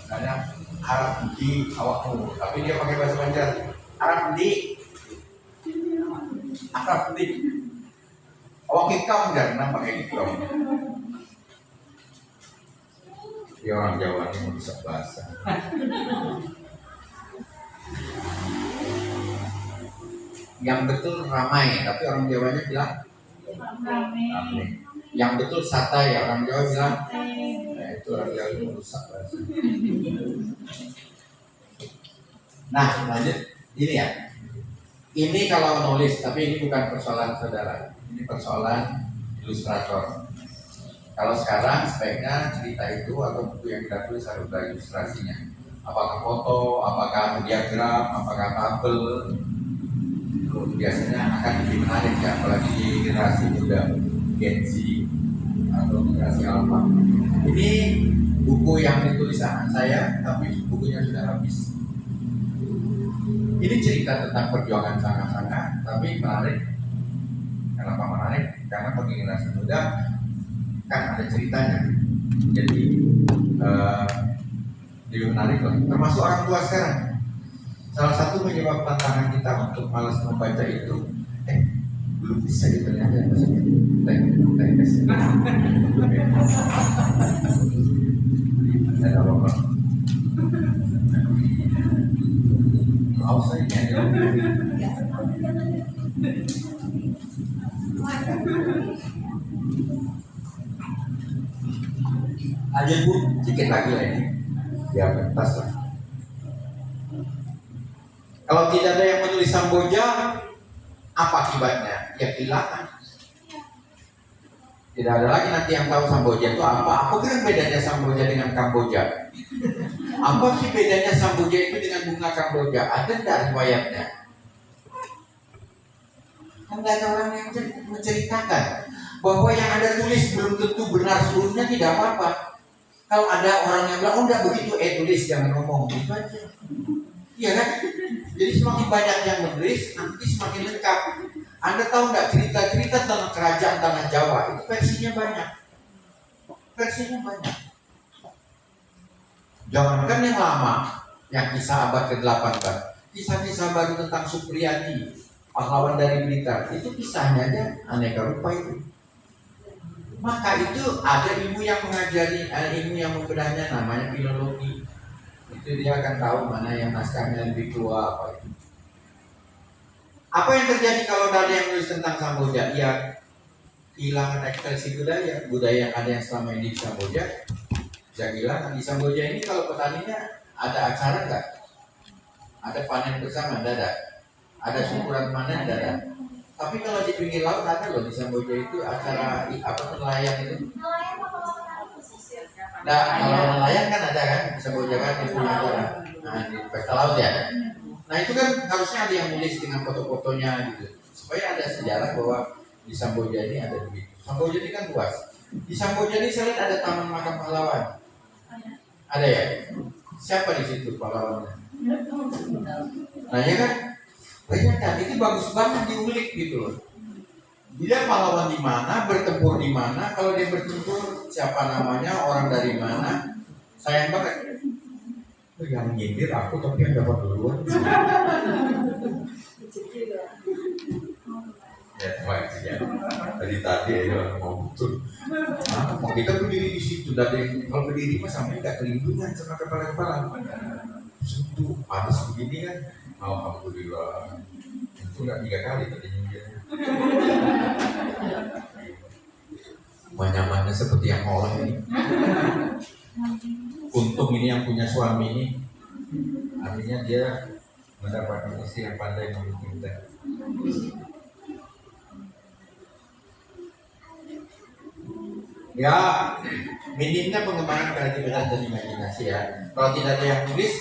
karena Arab di awakmu, tapi dia pakai bahasa Banjar, Arab di, awak ikam karena pakai ikam. Dia orang Jawa ini mau bisa bahasa. Yang betul ramai, tapi orang Jawanya bilang ramai. Yang betul santai, orang Jawa bilang nah itu orang Jawa itu rusak bahasa. Nah lanjut, ini ya. Ini kalau nulis, tapi ini bukan persoalan saudara. Ini persoalan ilustrator. Kalau sekarang sebaiknya cerita itu atau buku yang kita tulis harus ada ilustrasinya. Apakah foto, apakah diagram, apakah tabel. Biasanya akan lebih menarik ya, apalagi di generasi muda, Gen Z atau generasi Alpha. Ini buku yang ditulis anak saya, tapi bukunya sudah habis. Ini cerita tentang perjuangan sangat-sangat, tapi menarik. Kenapa menarik? Karena bagi generasi muda kan ada ceritanya, jadi menarik lah. Termasuk orang tua sekarang. Salah satu penyebab tantangan kita untuk malas membaca itu, belum bisa ternyata ya maksudnya. Ada apa? Saya ini ada. Aja Bu, sedikit lagi lah ini biar pentas lah. Kalau tidak ada yang menulis Samboja, apa akibatnya? Ya kehilangan. Tidak ada lagi nanti yang tahu Samboja itu apa. Apa kan bedanya Samboja dengan Kamboja? Apa sih bedanya Samboja itu dengan bunga Kamboja? Ada tidak riwayatnya? Kan tidak ada orang yang menceritakan bahwa yang Anda tulis belum tentu benar seluruhnya, tidak apa-apa. Kalau ada orang yang bilang, oh enggak begitu, tulis jangan ngomong, gitu aja. Iya kan? Jadi semakin banyak yang menulis, nanti semakin lengkap. Anda tahu nggak cerita-cerita tentang kerajaan tanah Jawa itu versinya banyak. Versinya banyak. Jangankan yang lama, yang kisah abad ke-18, kisah-kisah baru tentang Supriyadi, pahlawan dari Blitar, itu kisahnya aja aneka rupa itu. Maka itu ada ilmu yang mengajari, ilmu yang membedahnya namanya filologi. Itu dia akan tahu mana yang naskahnya lebih tua apa itu. Apa yang terjadi kalau ada yang nulis tentang Samboja? Ya kehilangan ekspresi budaya yang ada yang selama ini di Samboja. Ya kehilangan. Di Samboja ini kalau petaninya ada acara enggak? Ada panen bersama, enggak ada. Ada syukuran panen, enggak ada. Tapi kalau di pinggir laut ada loh di Samboja itu acara apa nelayan itu. Nah, kalau nelayan kan ada kan di Samboja kan di punya acara. Nah, di pesta laut ya. Nah itu kan harusnya ada yang nulis dengan foto-fotonya gitu, supaya ada sejarah bahwa di Samboja ini ada begitu. Samboja ini kan luas. Di Samboja ini saya lihat ada taman makam pahlawan. Ada ya? Siapa di situ pahlawannya? Nah ya kan? Banyak kan? Itu bagus banget diulik gitu loh. Dia pahlawan di mana, bertempur di mana, kalau dia bertempur siapa namanya, orang dari mana. Sayang banget. Yang nyindir aku tapi yang dapat duluan. Ya, baik ya. Tadi ya mau betul. Mau kita berdiri di situ dari kalau berdiri mah sampai nggak kelindungan sama kepala. Sentuh panas begini kan. Alhamdulillah. Itu nggak 3 kali tadi nyindir. Nyamannya seperti yang olah ini. Untung ini yang punya suami ini, artinya dia mendapatkan istri yang pandai memikirkan. Ya, minimnya pengembangan kreativitas dan imajinasi ya. Kalau tidak ada yang tulis,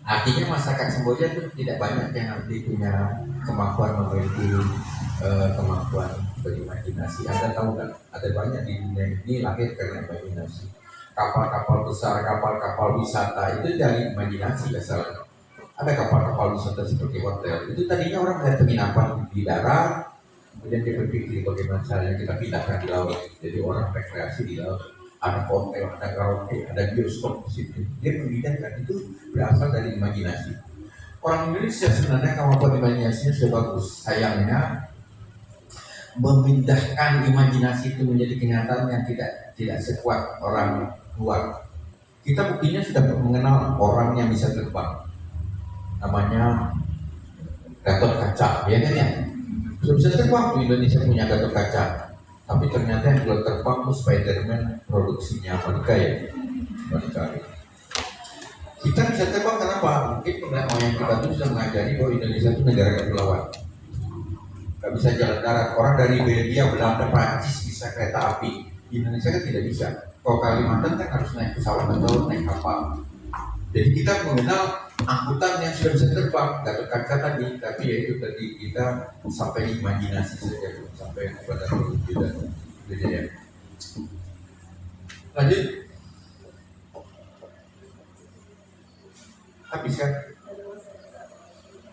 artinya masyarakat Semboja itu tidak banyak yang nanti punya kemampuan memiliki kemampuan berimajinasi. Anda tahu nggak? Ada banyak di dunia ini lahir karena imajinasi. Kapal-kapal besar, kapal-kapal wisata itu dari imajinasi asalnya. Ada kapal-kapal wisata seperti hotel. Itu tadinya orang melihat penginapan di darat, kemudian dia berpikir bagaimana caranya kita pindahkan di laut. Jadi orang rekreasi di laut. Ada hotel, ada karaoke, ada bioskop di situ. Dia memindahkan itu berasal dari imajinasi. Orang Indonesia sebenarnya kemampuan imajinasinya sudah bagus. Sayangnya memindahkan imajinasi itu menjadi kenyataan yang tidak sekuat orang luar. Kita buktinya sudah mengenal orang yang bisa terbang. Namanya Gatot Kaca, ya kan ya? Sudah bisa terbang di Indonesia punya Gatot Kaca. Tapi ternyata yang belum terbang itu Spiderman produksinya Amerika ya. Amerika. Kita bisa terbang kenapa? Mungkin nenek moyang kita itu sudah mengajari bahwa Indonesia itu negara kepulauan. Gak bisa jalan darat. Orang dari Belgia, Belanda, Prancis bisa kereta api. Di Indonesia kan tidak bisa. Kalau Kalimantan kan harus naik pesawat atau naik kapal. Jadi kita mengenal angkutan yang sudah bisa terbang, Gatot Kaca tadi. Tapi ya itu tadi kita sampai imajinasi saja, sampai kepada kita. Jadi ya. Lanjut. Habis kan?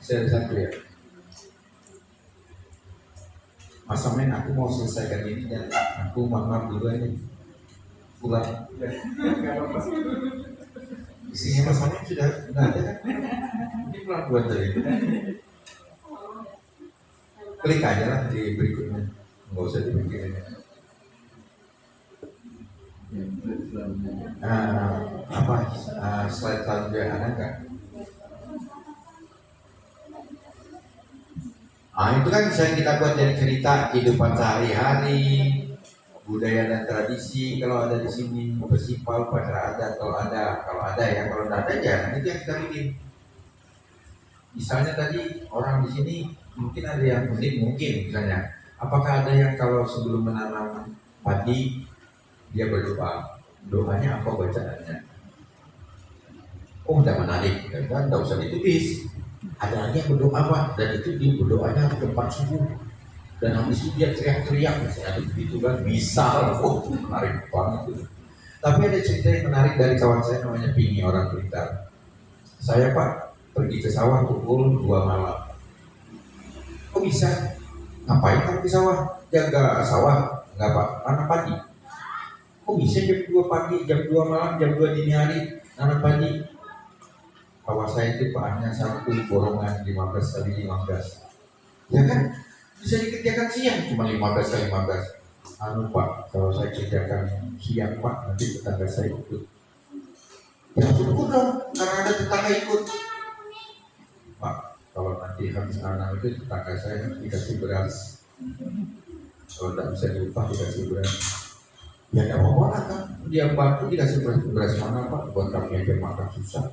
Saya satu ya. Mas Amen, aku mau selesaikan ini dan aku mohon maaf dulu ini pulang. Isinya Mas Amen sudah nggak ada kan? Ini pulang buat dari itu. Klik aja lah di berikutnya, nggak usah dipikirin. Slide selanjutnya ada nggak? Itu kan bisa kita buat dari cerita kehidupan sehari-hari, budaya dan tradisi. Kalau ada di sini festival upacara adat, kalau ada ya, kalau tidak ada ya itu yang kita bikin. Misalnya tadi orang di sini mungkin ada yang unik, mungkin misalnya apakah ada yang kalau sebelum menanam padi dia berdoa, doanya apa bacaannya? Oh, tidak menarik, kan tidak usah ditulis. Ada lagi yang berdoa Pak, dan itu dia berdoanya di tempat subuh, dan habis itu dia teriak-teriak, misalnya begitu kan, bisa, menarik banget itu. Tapi ada cerita yang menarik dari kawan saya namanya Pini, orang Blitar. Saya Pak pergi ke sawah pukul 2 malam. Kok bisa? Ngapain kamu di sawah? Jaga sawah? Enggak Pak, nanam padi. Kok bisa jam 2 pagi, jam 2 malam, jam 2 dini hari nanam padi? Bahwa saya itu Pak hanya satu borongan 15 kali 15. Ya kan? Bisa dikerjakan siang cuma 15 kali 15. Pak, kalau saya kerjakan siang Pak, nanti tetangga saya ikut. Ya syukur dong, karena ada tetangga ikut. Pak, kalau nanti habis nanam itu tetangga saya dikasih beras. Kalau tidak bisa diupah dikasih beras. Ya tidak apa-apa kan? Dia bantu dikasih beras mana Pak? Buat kami aja makan susah.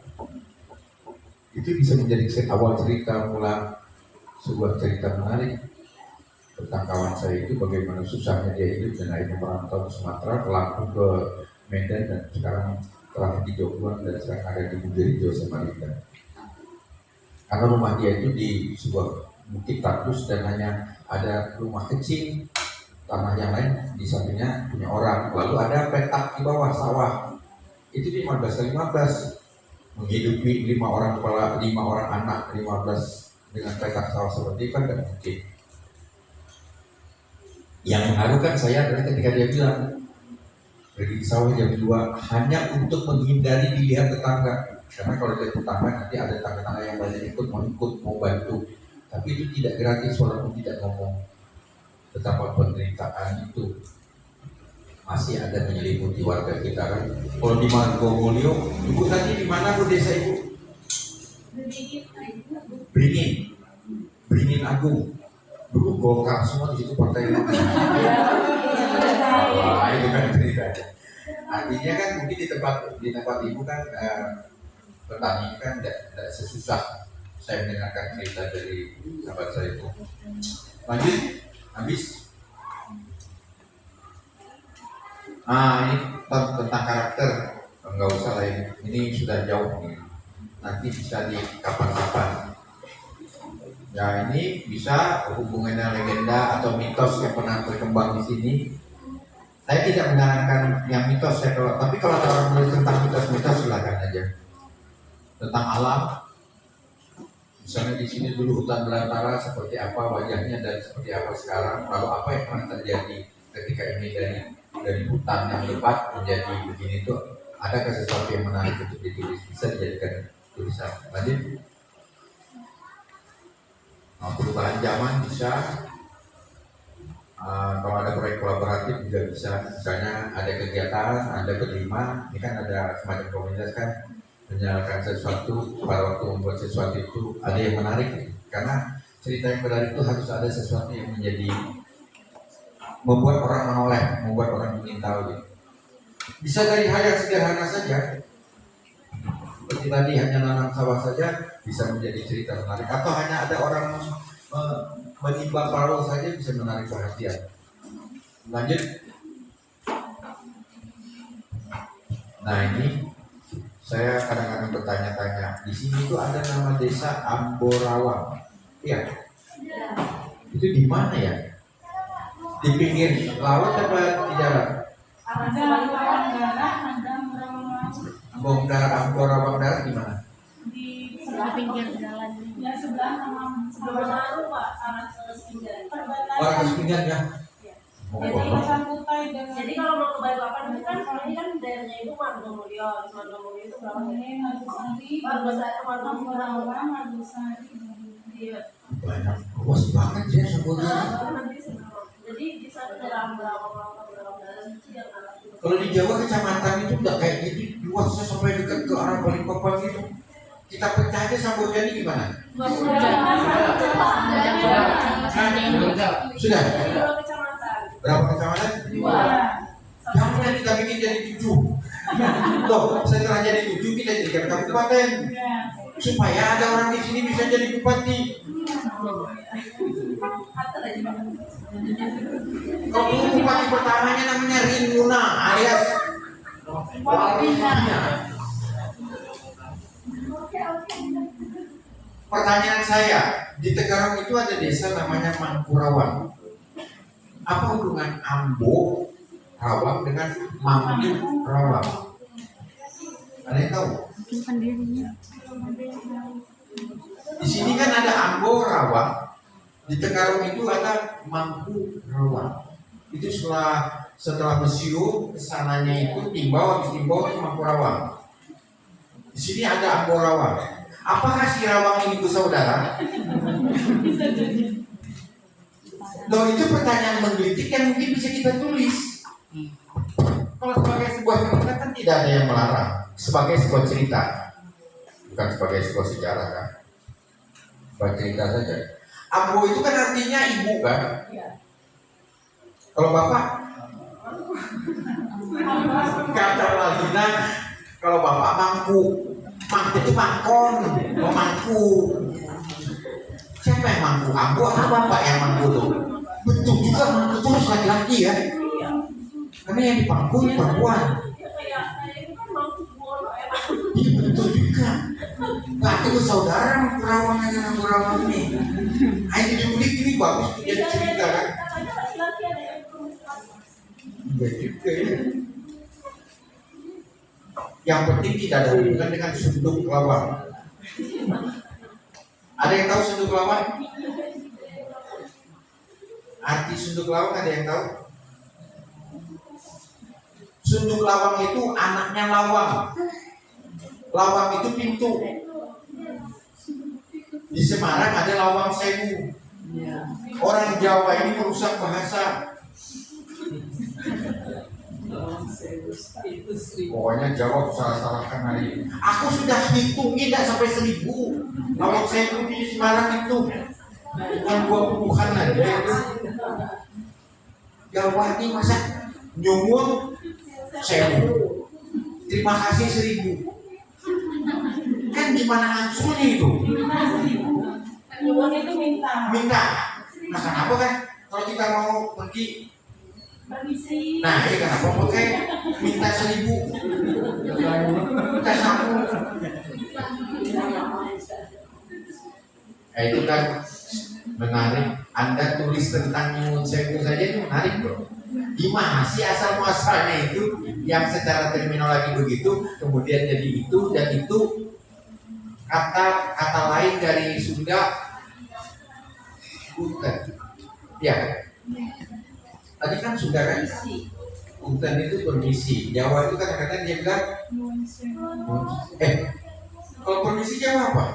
Itu bisa menjadi awal cerita mula sebuah cerita menarik tentang kawan saya itu bagaimana susahnya dia hidup dan akhirnya merantau ke Sumatera, langsung ke Medan dan sekarang telah di Jogja dan sekarang ada di Bujeri Jawa Samarinda. Karena rumah dia itu di sebuah bukit tandus dan hanya ada rumah kecil, tanah yang lain di sampingnya punya orang. Lalu ada petak di bawah sawah. Itu 15 kali 15. Menghidupi 5 orang kepala, 5 orang anak, 15 dengan petak sawah seperti itu kan tidak mungkin. Yang mengharukan saya adalah ketika dia bilang pergi ke sawah jam 2 hanya untuk menghindari dilihat tetangga. Karena kalau dia tetangga nanti ada tetangga-tetangga yang banyak ikut, mau bantu. Tapi itu tidak gratis walaupun tidak ngomong. Betapa penderitaan itu masih ada menyelimuti warga kita kan. Kalau di Margomulyo, ibu tadi di mana bu desa ibu? Beringin Agung. Dulu Golkar semua di situ partai itu. Itu kan ceritanya. Artinya kan mungkin di tempat ibu kan petani kan tidak sesusah saya mendengarkan cerita dari sahabat saya itu. Lanjut, habis. Ini tentang karakter, nggak usah lah ini sudah jauh nih. Nanti bisa di kapan-kapan. Ya ini bisa hubungannya legenda atau mitos yang pernah berkembang di sini. Saya tidak menyarankan yang mitos ya, tapi kalau ada orang menulis tentang mitos-mitos silakan aja. Tentang alam, misalnya di sini dulu hutan belantara seperti apa wajahnya dan seperti apa sekarang, lalu apa yang pernah terjadi ketika ini dari hutan yang lebat menjadi begini tuh, adakah sesuatu yang menarik untuk ditulis, bisa dijadikan tulisan. Lanjut. Perubahan zaman bisa, kalau ada proyek kolaboratif juga bisa. Misalnya ada kegiatan, ada berlima, ini kan ada semacam komunitas kan, menyalakan sesuatu, pada waktu membuat sesuatu itu ada yang menarik. Karena cerita yang menarik itu harus ada sesuatu yang menjadi membuat orang menoleh, membuat orang ingin tahu. Bisa dari hal yang sederhana saja, seperti tadi hanya nanam sawah saja bisa menjadi cerita menarik, atau hanya ada orang menimba perahu saja bisa menarik perhatian. Lanjut. Nah ini saya kadang-kadang bertanya-tanya, di sini tuh ada nama desa Amborawang, iya? Itu di mana ya? Di pinggir laut apa di darat? Ada lawan darat, ada Amborawang darat di mana? di Sebelah pinggir jalan. ya sebelah Baru Pak, arah ke Sepinggan. Warga Sepinggan ya? Jadi Santutai dengan Jadi kalau mau ke Balikpapan itu kan kalau ini kan daerahnya itu Margomulyo, Margomulyo itu berapa ya? ini Margosari, Margomulyo. Margosari. Iya. Banyak, luas banget ya sebutnya. Jadi di sana daerah berapa daerah itu yang arah itu. Kalau di Jawa kecamatan itu udah kayak gitu, luasnya sampai dekat ke arah Balikpapan gitu. Kita pecah aja Samboja ini gimana? Sudah? Berapa kecamatan? Yang udah kita bikin jadi 7. Loh, setelah jadi 7 kita jadikan kabupaten. Supaya ada orang di sini bisa jadi bupati. Kalau bupati pertamanya namanya Rinuna alias Walinya. Pertanyaan saya, di Tegarong itu ada desa namanya Mangkurawang. Apa hubungan Ambo Rawang dengan Mangku Rawang? Ada yang tahu? Di sini kan ada Ambo Rawang, di Tegarong itu ada Mangku Rawang. Itu setelah Mesiu kesananya itu Timbau, habis Timbau itu Mangku Rawang. Di sini ada Ambo Rawang. Apakah si Rawang ini bersaudara? Bisa jadi. Loh, itu pertanyaan menggelitik yang mungkin bisa kita tulis. Kalau sebagai sebuah cerita kan tidak ada yang melarang. Sebagai sebuah cerita, bukan sebagai sebuah sejarah kan. Sebuah cerita saja. Ambo itu kan artinya ibu kan. Kalau bapak, kata Malina, kalau bapak mangku. Mangku itu mangkon, mangku. Siapa yang mangku? Ambo atau bapak yang mangku tuh? Betul juga mangku itu harus laki-laki ya. Karena yang dipangku itu perempuan. Iya betul juga. Berarti bersaudara Rawang dengan Rawang ini. Ini diulik ini bagus jadi cerita kan. Iya juga ya. Yang penting tidak ada hubungan dengan sunduk lawang. Ada yang tahu sunduk lawang? Arti sunduk lawang ada yang tahu? Sunduk lawang itu anaknya lawang. Lawang itu pintu. Di Semarang ada lawang sewu. Orang Jawa ini merusak bahasa. Pokoknya jawab salah-salahkan hari ini. Aku sudah hitung tidak sampai 1000. Lawang sewu di Semarang itu bukan 20-an lagi. Jawa ini masa nyumun sewu. Terima kasih 1000. Kan gimana hancurnya itu? Nyuwun itu minta. Minta. Nah kenapa kan kalau kita mau pergi Permisi. Nah, ini kenapa pakai minta 1.000, minta 1. Itu kan menarik. Anda tulis tentang Nyuwun Sewu saja itu menarik bro. Gimana sih asal muasalnya itu yang secara terminologi begitu, kemudian jadi itu, dan itu kata lain dari Sunda punten. Ya. Tadi kan Sunda kan punten itu permisi. Jawa itu kadang-kadang dia bilang kalau permisi Jawa apa?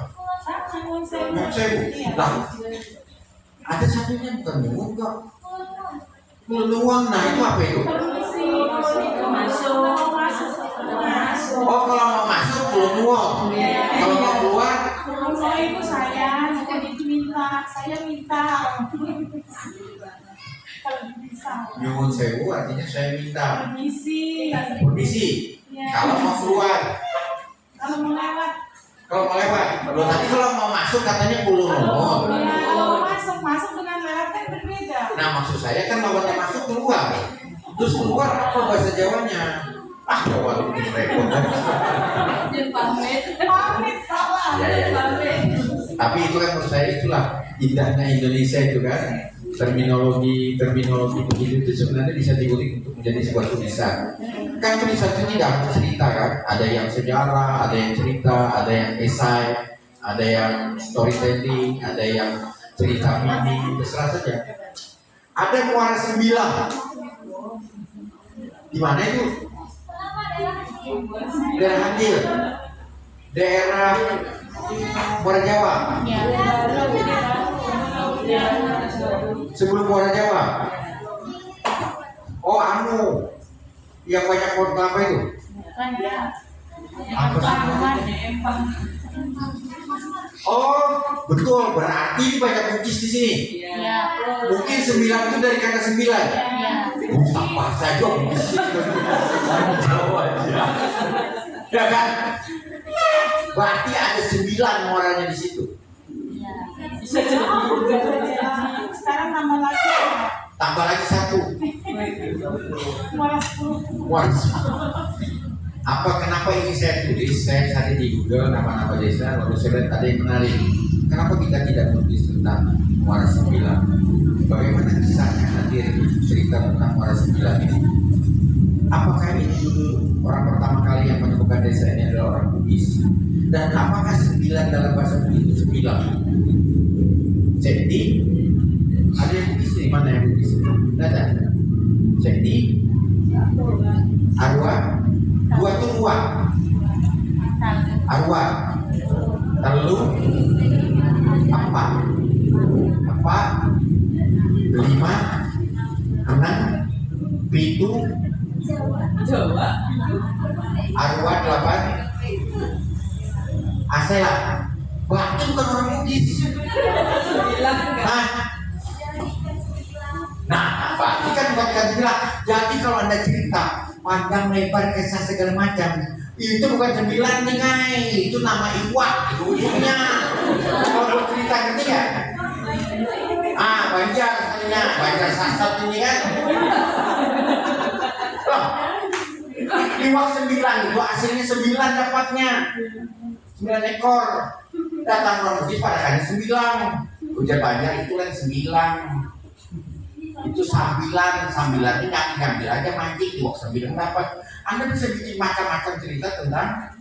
Nyuwun Sewu. Lah, ada satunya bukan nyuwun kok. Meluang, nah itu apa itu? Oh, kalau mau masuk meluang. Kalau mau keluar, Itu saya minta, saya minta. Kalau bisa. Nyuwun Sewu artinya saya minta. Permisi. Permisi. Kalau mau keluar, Kalau mau lewat. kalau mau lewat. Loh, tadi kalau mau masuk katanya puluh nomor. Kalau masuk dengan lewat kan berbeda. Nah, maksud saya kan lawannya masuk keluar. Terus keluar apa bahasa Jawanya? Jawa lu bikin repot. Pamit salah. Ya. Tapi itu kan menurut saya itulah indahnya Indonesia itu kan. Terminologi begitu itu sebenarnya bisa digulik untuk menjadi sebuah tulisan. Kan tulisan itu tidak hanya cerita kan, ada yang sejarah, ada yang cerita, ada yang esai, ada yang storytelling, ada yang cerita mini, terserah saja. Ada Muara 9. Di mana itu? Daerah Handil, daerah Muara Jawa. Sebelum Muara Jawa. Oh, yang banyak pohon kelapa itu. Apa sih? Oh, betul. Berarti banyak bukis di sini. Mungkin 9 itu dari kata 9. Apa saja bukis itu. Jawa aja. Ya kan? Berarti ada 9 muaranya di situ. Sekarang tambah lagi. Tambah lagi 1. Muara 10. Muara 10. Kenapa ini saya tulis? Saya cari di Google nama-nama desa, lalu saya lihat ada yang menarik. Kenapa kita tidak menulis tentang Muara 9? Bagaimana kisahnya hadir cerita tentang Muara 9 ini? Apakah ini dulu orang pertama kali yang menemukan desa ini adalah orang Bugis? Dan apakah 9 dalam bahasa Bugis itu 9? Jadi ada yang Bugis, di mana yang Bugis? Ada. Jadi Arwah, 2 itu uang. Arwah, telu, apa, 5, 6, 7, Arwah 8, Asela. Berarti bukan orang Bugis. Nah, berarti kan bukan bilang. Jadi kalau Anda cerita panjang lebar kisah segala macam, itu bukan 9 nih guys, itu nama Iwak, itu ujungnya. Kalau cerita gitu ya, Banjar katanya, Banjar Sasat ini kan. Iwak 9 itu aslinya 9 dapatnya, 9 ekor. Datang orang Bugis pada kali 9. Ujar Banjar itu kan 9. Itu sambilan itu ngambil aja mancing di Wok 9 dapat. Anda bisa bikin macam-macam cerita tentang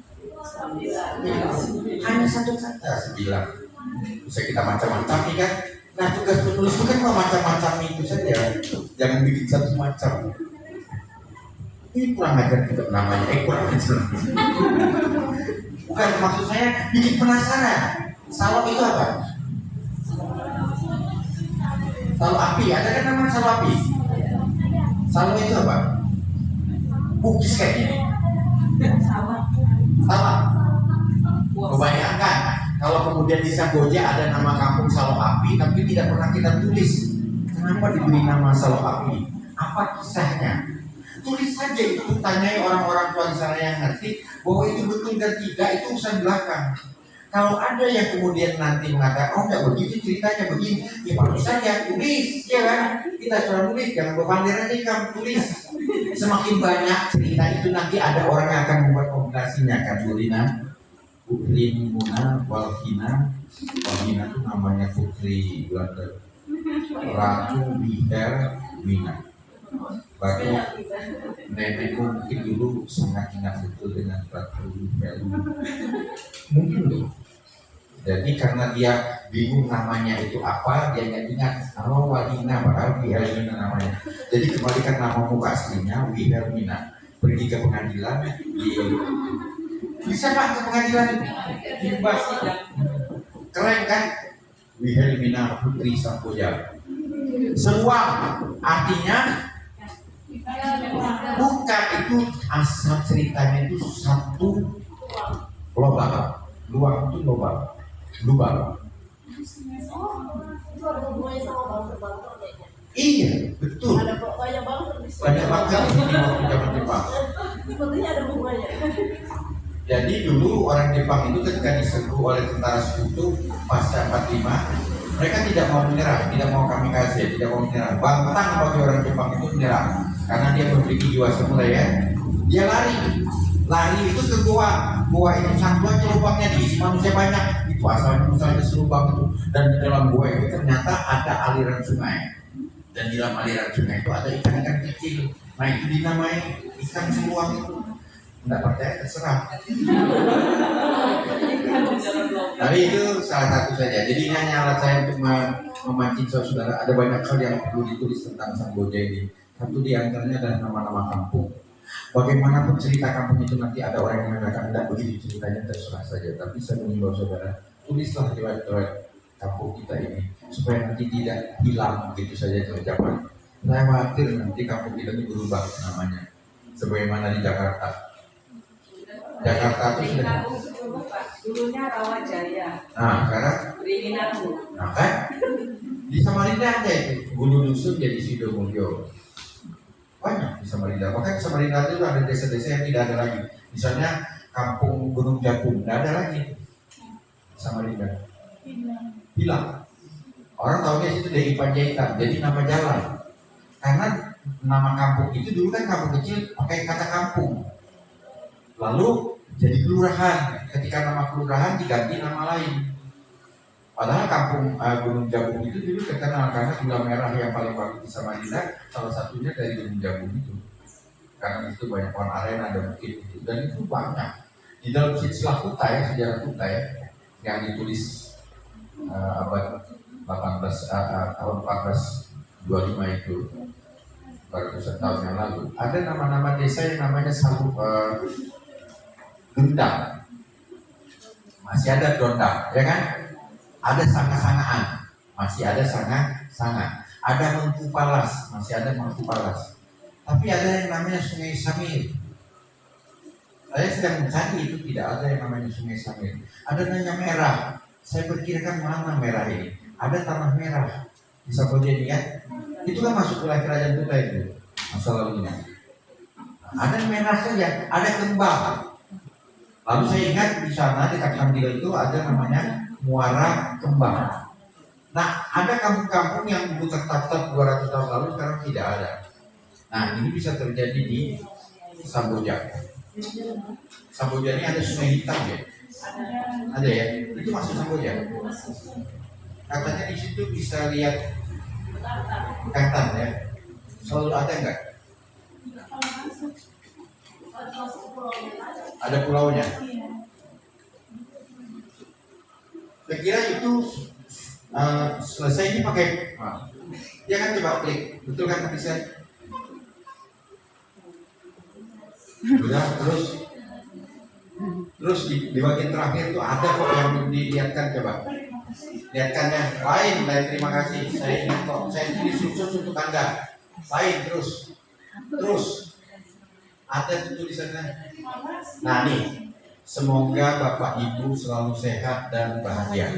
9. Hanya satu kata 9. Bisa kita macam-macam nih kan. Nah, tugas penulis itu kan macam-macam itu saja. Jangan bikin satu macam. Ini kurang ajar juga namanya. Kurang ajar. Bukan, maksud saya bikin penasaran. Salop itu apa? Salo api, ada kan namanya salo api? Salo itu apa? Bugis kayak gini. Salah. Kebanyakan kalau kemudian di Samboja ada nama kampung Salo Api, tapi tidak pernah kita tulis. Kenapa diberi nama Salo Api? Apa kisahnya? Tulis saja itu, tanyai orang-orang tua di sana yang ngerti bahwa itu betul dan tidak, itu urusan belakang. Kalau ada yang kemudian nanti mengatakan, oh enggak begitu ceritanya begini, ya bagus saja tulis, ya kan? Kita sudah nulis, jangan bepandir aja kamu tulis. Semakin banyak cerita itu nanti ada orang yang akan membuat kombinasinya kan, Bulina, Putri Muna, Walhina itu namanya Putri Belanda, Ratu Bihel Wina. Bagi nenekku mungkin dulu sangat ingat betul dengan Ratu Bihel, mungkin tuh. Jadi karena dia bingung namanya itu apa, dia nggak ingat. Oh, Walhina, padahal Wilhelmina namanya. Jadi kembalikan nama muka aslinya Wilhelmina. Pergi ke pengadilan, bisa pak ke pengadilan dibahas sidang. Keren kan? Wilhelmina Putri Samboja. Seruang artinya bukan itu asal ceritanya itu satu lubang. Luang itu lubang. Lubang. Itu ada hubungannya sama banter-banter kayaknya. Iya, betul. Ada banyak banter di sini. Banyak banget di sini waktu zaman Jepang. Sepertinya ada hubungannya. Jadi dulu orang Jepang itu ketika diserbu oleh tentara sekutu pasca 45, mereka tidak mau menyerah, tidak mau kamikaze, tidak mau menyerah. Bantang bagi orang Jepang itu menyerah karena dia memiliki jiwa samurai ya. Dia lari itu ke gua itu satu aja lubangnya, diisi manusia banyak. Itu asalnya misalnya selubang itu, dan di dalam gua itu ternyata ada aliran sungai, dan di dalam aliran sungai itu ada ikan-ikan kecil. Nah itu dinamai ikan seluang itu. Nggak percaya terserah. Tapi itu salah satu saja. Jadi ini hanya alat saya untuk memancing saudara. Ada banyak hal yang perlu ditulis tentang Samboja ini. Satu di antaranya adalah nama-nama kampung. Bagaimanapun cerita kampung itu nanti ada orang yang mengatakan tidak begitu ceritanya, terserah saja. Tapi saya mengimbau saudara, tulislah riwayat-riwayat kampung kita ini supaya nanti tidak hilang begitu saja terjawab. Saya khawatir nanti kampung kita ini berubah namanya, sebagaimana di Jakarta. Jakarta itu sudah. Dulunya Rawajaya. Nah sekarang. Beringinaku. Nah kan di Samarinda ada itu Gunung Dusun jadi Sidomulyo. Banyak di Samarinda. Bahkan di Samarinda itu ada desa-desa yang tidak ada lagi. Misalnya Kampung Gunung Jagung, tidak ada lagi di Samarinda. Hilang. Orang tahunya itu dari Panjaitan, jadi nama jalan. Karena nama kampung itu dulu kan kampung kecil pakai kata kampung. Lalu jadi kelurahan. Ketika nama kelurahan diganti nama lain. Padahal kampung Gunung Jagung itu dulu terkenal karena gula merah yang paling bagus di Samarinda salah satunya dari Gunung Jagung itu. Karena itu banyak pohon aren, ada bukit itu, dan itu banyak. Di dalam silsilah Kutai, sejarah Kutai yang ditulis abad 18 tahun 1425 itu, ratusan tahun yang lalu, ada nama-nama desa yang namanya Gendang. Masih ada Dondang, ya kan? Ada sanga-sangaan, masih ada sanga-sanga. Ada Mangku Palas, masih ada Mangku Palas. Tapi ada yang namanya Sungai Samir. Saya sedang mencari itu, tidak ada yang namanya Sungai Samir. Ada namanya Merah. Saya perkirakan mana Merah ini? Ada Tanah Merah di Samboja ini kan? Itu kan masuk wilayah kerajaan Kutai itu masa lalunya. Ada Merah saja, ada Kembang. Lalu saya ingat di sana di Samboja itu ada namanya Muara Kembang. Nah, ada kampung-kampung yang dulu tercatat 200 tahun lalu sekarang tidak ada. Nah, ini bisa terjadi di Samboja. Samboja ini ada Sungai Hitam ya? Ada ya? Itu masuk Samboja. Katanya di situ bisa lihat ikan ya. Selalu ada enggak? Ada pulaunya. Saya kira itu selesai ini pakai, ya kan coba klik, betul kan bisa? Udah, terus di bagian terakhir itu ada kok yang dilihatkan, coba lihatkan yang lain. Terima kasih, saya ingat kok, saya ini khusus untuk Anda. Lain terus ada tulisannya. Nah nih, semoga Bapak Ibu selalu sehat dan bahagia.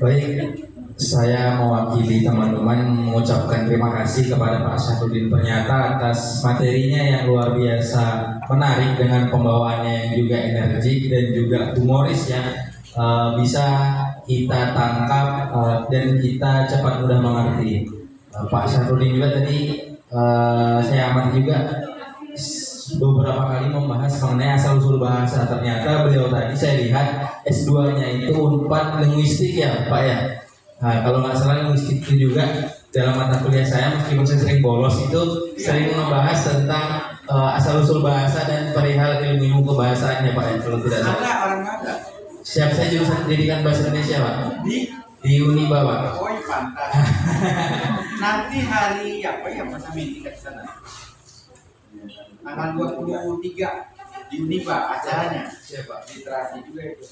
Baik, Saya mewakili teman-teman mengucapkan terima kasih kepada Pak Syafruddin Pernyata atas materinya yang luar biasa menarik dengan pembawaannya yang juga energik dan juga humoris ya. Bisa kita tangkap dan kita cepat mudah mengerti. Pak Syafruddin juga tadi saya amati juga beberapa kali membahas mengenai asal usul bahasa. Ternyata beliau tadi saya lihat S2-nya itu Unpad linguistik ya Pak ya. Nah, kalau nggak salah linguistik itu juga dalam mata kuliah saya, meskipun saya sering bolos itu sering membahas tentang asal usul bahasa dan perihal ilmu kebahasaan ya Pak ya, kalau tidak salah. Ada orang ada Siap, saya jurusan pendidikan bahasa Indonesia Pak di Uniba Pak. oh iya, pantas. Nanti hari apa ya masa meeting ke sana? Tanggal 23 di Uniba acaranya. Siapa? Literasi juga itu.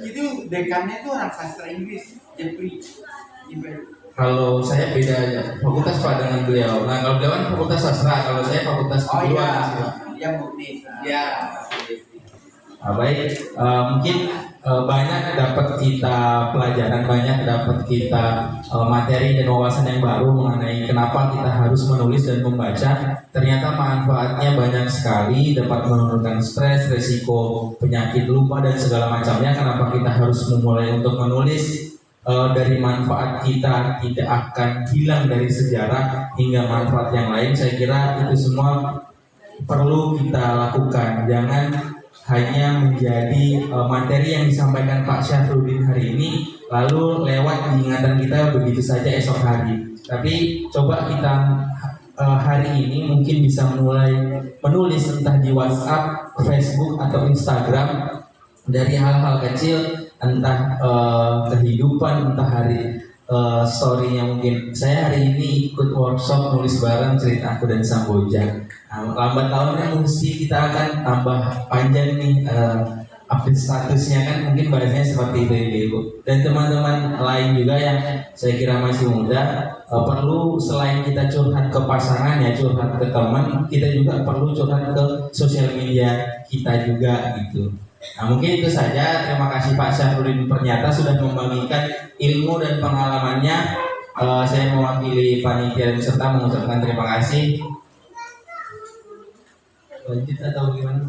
Itu dekannya itu orang sastra Inggris, Jeffrey. Kalau saya beda aja, fakultas Pak dengan beliau. Nah kalau beliau kan fakultas sastra, kalau saya fakultas Oh iya, kedua sih, Pak. dia murni. Ya. Baik, mungkin banyak dapat kita pelajaran, banyak dapat kita materi dan wawasan yang baru mengenai kenapa kita harus menulis dan membaca. Ternyata manfaatnya banyak sekali, dapat menurunkan stres, resiko penyakit lupa dan segala macamnya. Kenapa kita harus memulai untuk menulis? Dari manfaat kita tidak akan hilang dari sejarah hingga manfaat yang lain. Saya kira itu semua perlu kita lakukan. Jangan hanya menjadi materi yang disampaikan Pak Syafruddin hari ini lalu lewat diingatan kita begitu saja esok hari. Tapi coba kita hari ini mungkin bisa mulai menulis entah di WhatsApp, Facebook atau Instagram dari hal-hal kecil, entah kehidupan, entah hari story-nya mungkin. Saya hari ini ikut workshop nulis bareng cerita aku dan Samboja. Lambat launnya mesti kita akan tambah panjang nih update statusnya kan, mungkin bahasanya seperti itu Ibu. Dan teman-teman lain juga yang saya kira masih muda perlu selain kita curhat ke pasangan ya, curhat ke teman, kita juga perlu curhat ke sosial media kita juga gitu. Nah mungkin itu saja. Terima kasih Pak Syafruddin Pernyata sudah membagikan ilmu dan pengalamannya. Saya mewakili panitia dan peserta mengucapkan terima kasih. Lanjut atau gimana?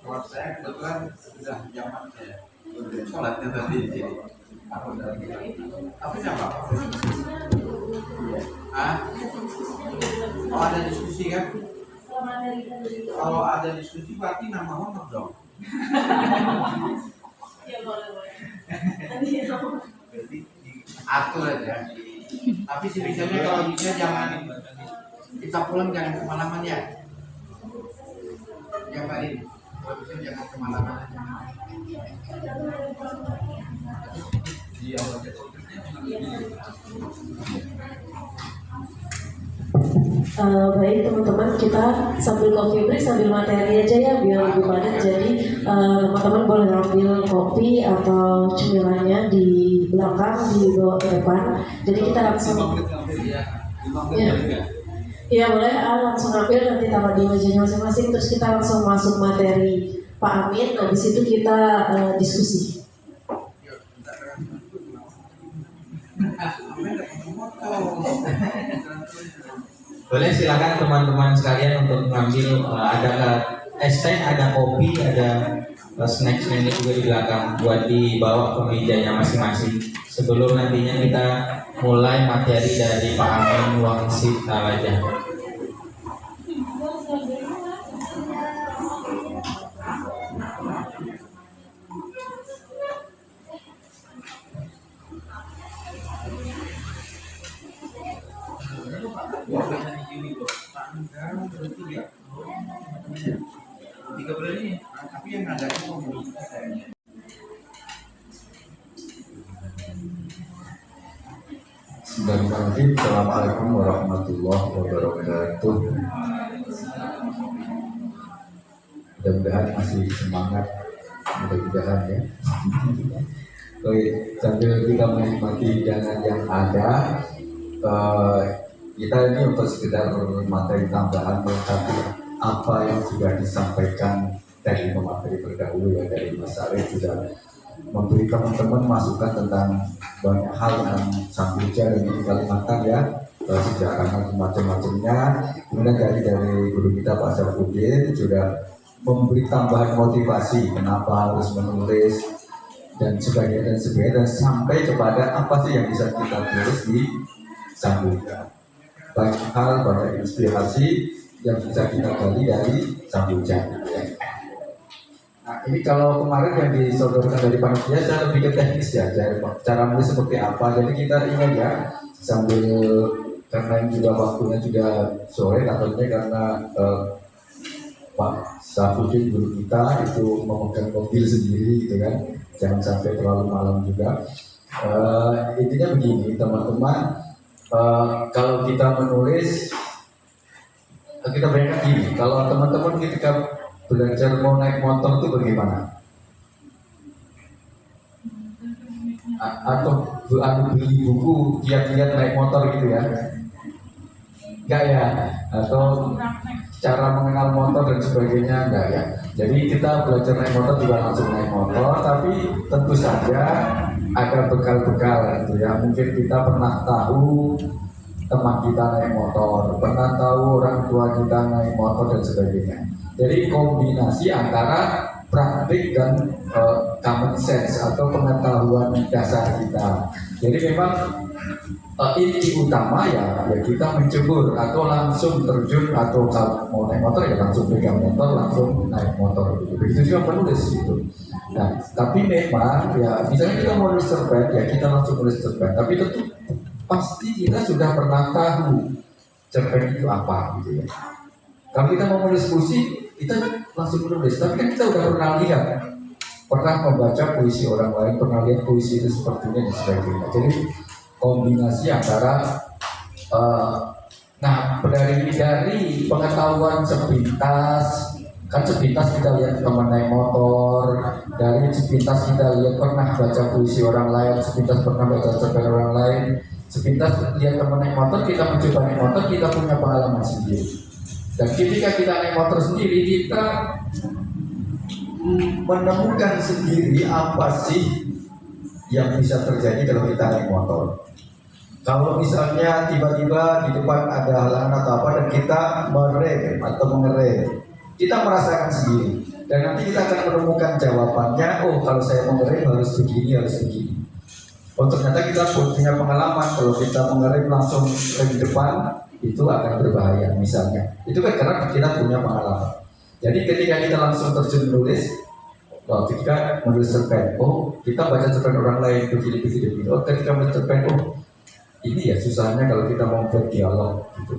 Kalau saya kebetulan sudah zaman saya sholatnya tadi di sini. Apa siapa? Oh ada diskusi kan? Kalau ada diskusi berarti nama honor dong. Berarti atur aja. Tapi sebisanya kalau bisa jangan kita pulang jangan kemana-mana ya. Ya Pak Rin, kalau bisa jangan kemana-mana. Baik teman-teman, kita sambil coffee break sambil materi aja ya biar lebih padat. Jadi teman-teman boleh ambil kopi atau cemilannya di belakang, dibawa ke depan. Jadi kita langsung ya boleh langsung ambil, nanti taruh di mejanya masing-masing. Terus kita langsung masuk materi Pak Amin. Habis itu kita diskusi. Boleh, silakan teman-teman sekalian untuk mengambil ada es teh, ada kopi, ada snack-snacknya juga di belakang buat dibawa ke mejanya masing-masing. Sebelum nantinya kita mulai materi dari Pak Amin Wangsit Talaja. Tiga bulan ini, tapi yang ada itu Bismillahirrahmanirrahim. Assalamualaikum warahmatullahi wabarakatuh. Mudah-mudahan masih semangat, mudah-mudahan ya. Baik, sambil kita menikmati hidangan yang ada, kita ini untuk sekedar materi tambahan melengkapi apa yang sudah disampaikan dari pemateri terdahulu ya, dari Mas Arif sudah memberi teman-teman masukan tentang banyak hal tentang Samboja dan ini Kalimantan ya, sejarah macam-macamnya. Kemudian dari guru kita Pak Syafruddin sudah memberi tambahan motivasi kenapa harus menulis dan sebagainya dan sampai kepada apa sih yang bisa kita tulis di Samboja. Banyak hal, banyak inspirasi yang bisa kita gali dari Samboja. Ya. Nah ini kalau kemarin yang disodorkan dari panitia saya lebih ke teknis ya, cara nulis seperti apa. Jadi kita ingat ya, sambil karena ini juga waktunya juga sore, takutnya karena Pak Syafruddin guru kita itu memegang mobil sendiri gitu kan, jangan sampai terlalu malam juga. Intinya begini teman-teman, kalau kita menulis, kita bayangkan gini, kalau teman-teman ketika belajar mau naik motor itu bagaimana? Atau beli buku kiat-kiat naik motor gitu ya? Enggak ya? Atau cara mengenal motor dan sebagainya enggak ya? Jadi kita belajar naik motor juga langsung naik motor, tapi tentu saja ada bekal-bekal gitu ya. Mungkin kita pernah tahu teman kita naik motor, pernah tahu orang tua kita naik motor dan sebagainya. Jadi kombinasi antara praktik dan common sense atau pengetahuan dasar kita. Jadi memang inti utama ya kita mencebur atau langsung terjun, atau kalau mau naik motor ya langsung pegang motor, langsung naik motor gitu. Begitu juga menulis gitu. Nah, tapi memang ya misalnya kita mau nulis cerpen ya kita langsung nulis cerpen, tapi tentu pasti kita sudah pernah tahu cerpen itu apa gitu ya. Kalau kita mau menulis puisi kita langsung menulis, tapi kan kita udah pernah lihat, pernah membaca puisi orang lain, pernah lihat puisi itu sepertinya dan sebagainya. Jadi kombinasi antara dari pengetahuan sepintas, kan sepintas kita lihat teman naik motor, dari sepintas kita lihat pernah baca puisi orang lain, sepintas pernah baca cerpen orang lain, sepintas lihat teman naik motor, kita mencoba naik motor, kita punya pengalaman sendiri. Dan ketika kita naik motor sendiri, kita menemukan sendiri apa sih yang bisa terjadi kalau kita naik motor. Kalau misalnya tiba-tiba di depan ada halangan atau apa dan kita merem atau mengerem, kita merasakan sendiri. Dan nanti kita akan menemukan jawabannya, oh kalau saya mengerem harus begini, harus begini. Oh ternyata kita punya pengalaman, kalau kita mengerem langsung di depan, itu akan berbahaya misalnya. Itu kan karena kita punya pengalaman. Jadi ketika kita langsung terjun menulis, ketika menulis cerpen, oh kita baca cerpen orang lain begini. Oh ketika menulis cerpen, oh ini ya susahnya kalau kita mau berdialog gitu.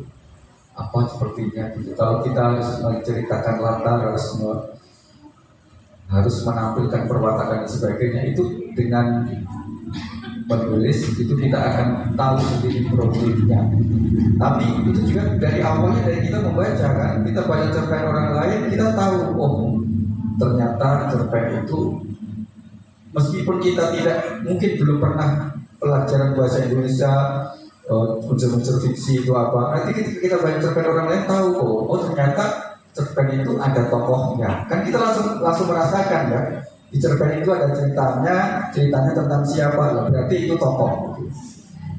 Apa sepertinya gitu. Kalau kita harus menceritakan latar, harus menampilkan perwatakan dan sebagainya, itu dengan menulis itu kita akan tahu sendiri problemnya. Tapi itu juga dari awalnya dari kita membaca kan, kita baca cerpen orang lain, kita tahu oh ternyata cerpen itu meskipun kita tidak mungkin belum pernah pelajaran bahasa Indonesia, unsur-unsur fiksi itu apa, nanti kita baca cerpen orang lain tahu oh ternyata cerpen itu ada tokohnya, kan kita langsung merasakan kan. Di cerpen itu ada ceritanya tentang siapa, berarti itu tokoh.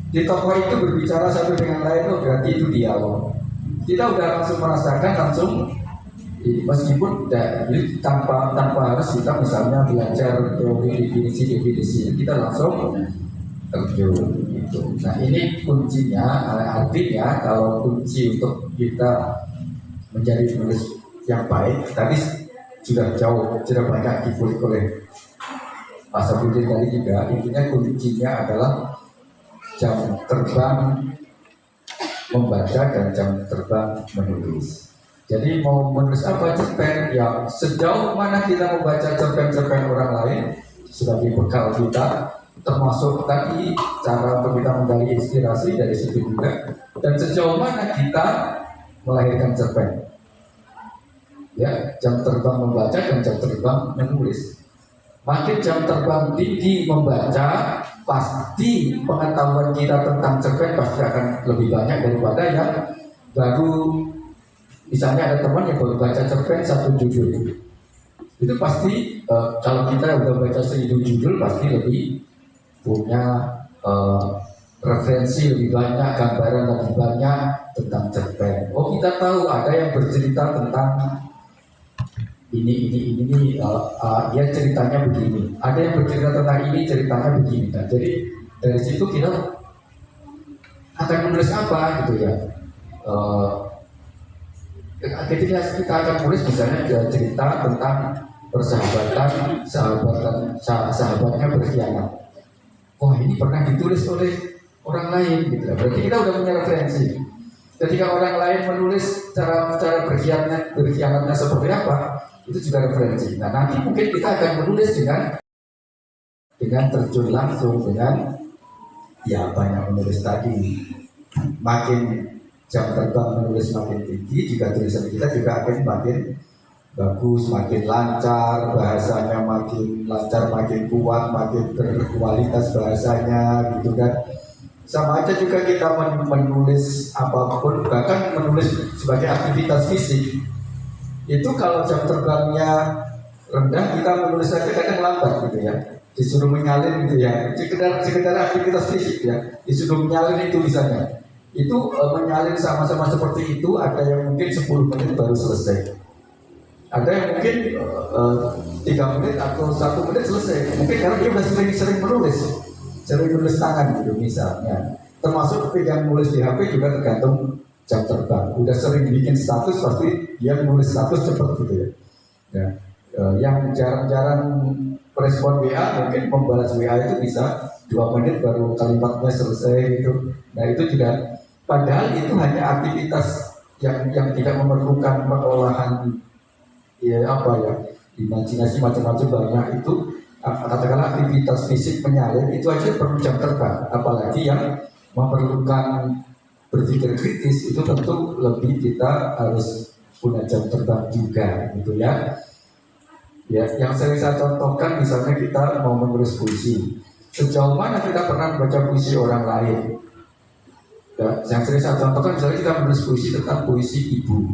Di tokoh itu berbicara satu dengan lain, oh berarti itu dialog. Kita udah langsung merasakan, meskipun tanpa harus kita misalnya belajar teori definisi, kita langsung terjun gitu. Nah ini kuncinya, artinya kalau kunci untuk kita menjadi penulis yang baik tadi sudah banyak dikulik oleh Pak Syafruddin tadi juga. Intinya kuncinya adalah jam terbang membaca dan jam terbang menulis. Jadi mau menulis apa cerpen, ya sejauh mana kita membaca cerpen-cerpen orang lain sebagai bekal kita, termasuk tadi cara untuk kita menggali inspirasi dari situ juga, dan sejauh mana kita melahirkan cerpen. Ya, jam terbang membaca dan jam terbang menulis. Makin jam terbang tinggi membaca, pasti pengetahuan kita tentang cerpen pasti akan lebih banyak daripada yang baru. Misalnya ada teman yang baru baca cerpen satu judul, itu pasti kalau kita udah baca 1000 judul pasti lebih punya referensi lebih banyak, gambaran lebih banyak tentang cerpen. Oh, kita tahu ada yang bercerita tentang ini, dia ceritanya begini. Ada yang bercerita tentang ini, ceritanya begini. Nah, jadi dari situ kita akan menulis apa gitu ya. Ketika kita akan menulis misalnya cerita tentang persahabatan, sahabatnya berkhianat. Wah, ini pernah ditulis oleh orang lain gitu. Berarti kita udah punya referensi. Ketika orang lain menulis cara berkhianatnya seperti apa, itu juga referensi. Nah, nanti mungkin kita akan menulis dengan terjun langsung, dengan ya banyak menulis tadi. Makin jam terbang menulis makin tinggi, juga tulisan kita juga akan makin bagus, makin lancar, bahasanya makin lancar, makin kuat, makin berkualitas bahasanya gitu kan. Sama aja juga kita menulis apapun, bahkan menulis sebagai aktivitas fisik. Itu kalau jam terbangnya rendah, kita menulis saja kadang lambat gitu ya. Disuruh menyalin gitu ya, sekedar aktivitas fisik ya, disuruh menyalin itu misalnya. Itu menyalin sama-sama seperti itu, ada yang mungkin 10 menit baru selesai, ada yang mungkin 3 menit atau 1 menit selesai, mungkin karena dia udah sering menulis tangan gitu misalnya. Termasuk ketika menulis di HP juga tergantung jam terbang, udah sering bikin status pasti dia menulis status cepat gitu ya. Yang jarang-jarang respon WA mungkin membalas WA itu bisa 2 menit baru kalimatnya selesai gitu. Nah itu juga, padahal itu hanya aktivitas yang tidak memerlukan pengolahan imajinasi macam-macam banyak. Itu katakanlah aktivitas fisik menyalin itu aja perlu jam terbang, apalagi yang memerlukan berpikir kritis itu tentu lebih kita harus punya jam terbang juga gitu ya. Ya, yang sering saya contohkan misalnya kita mau menulis puisi, sejauh mana kita pernah membaca puisi orang lain. Ya, yang sering saya contohkan misalnya kita menulis puisi tentang puisi ibu.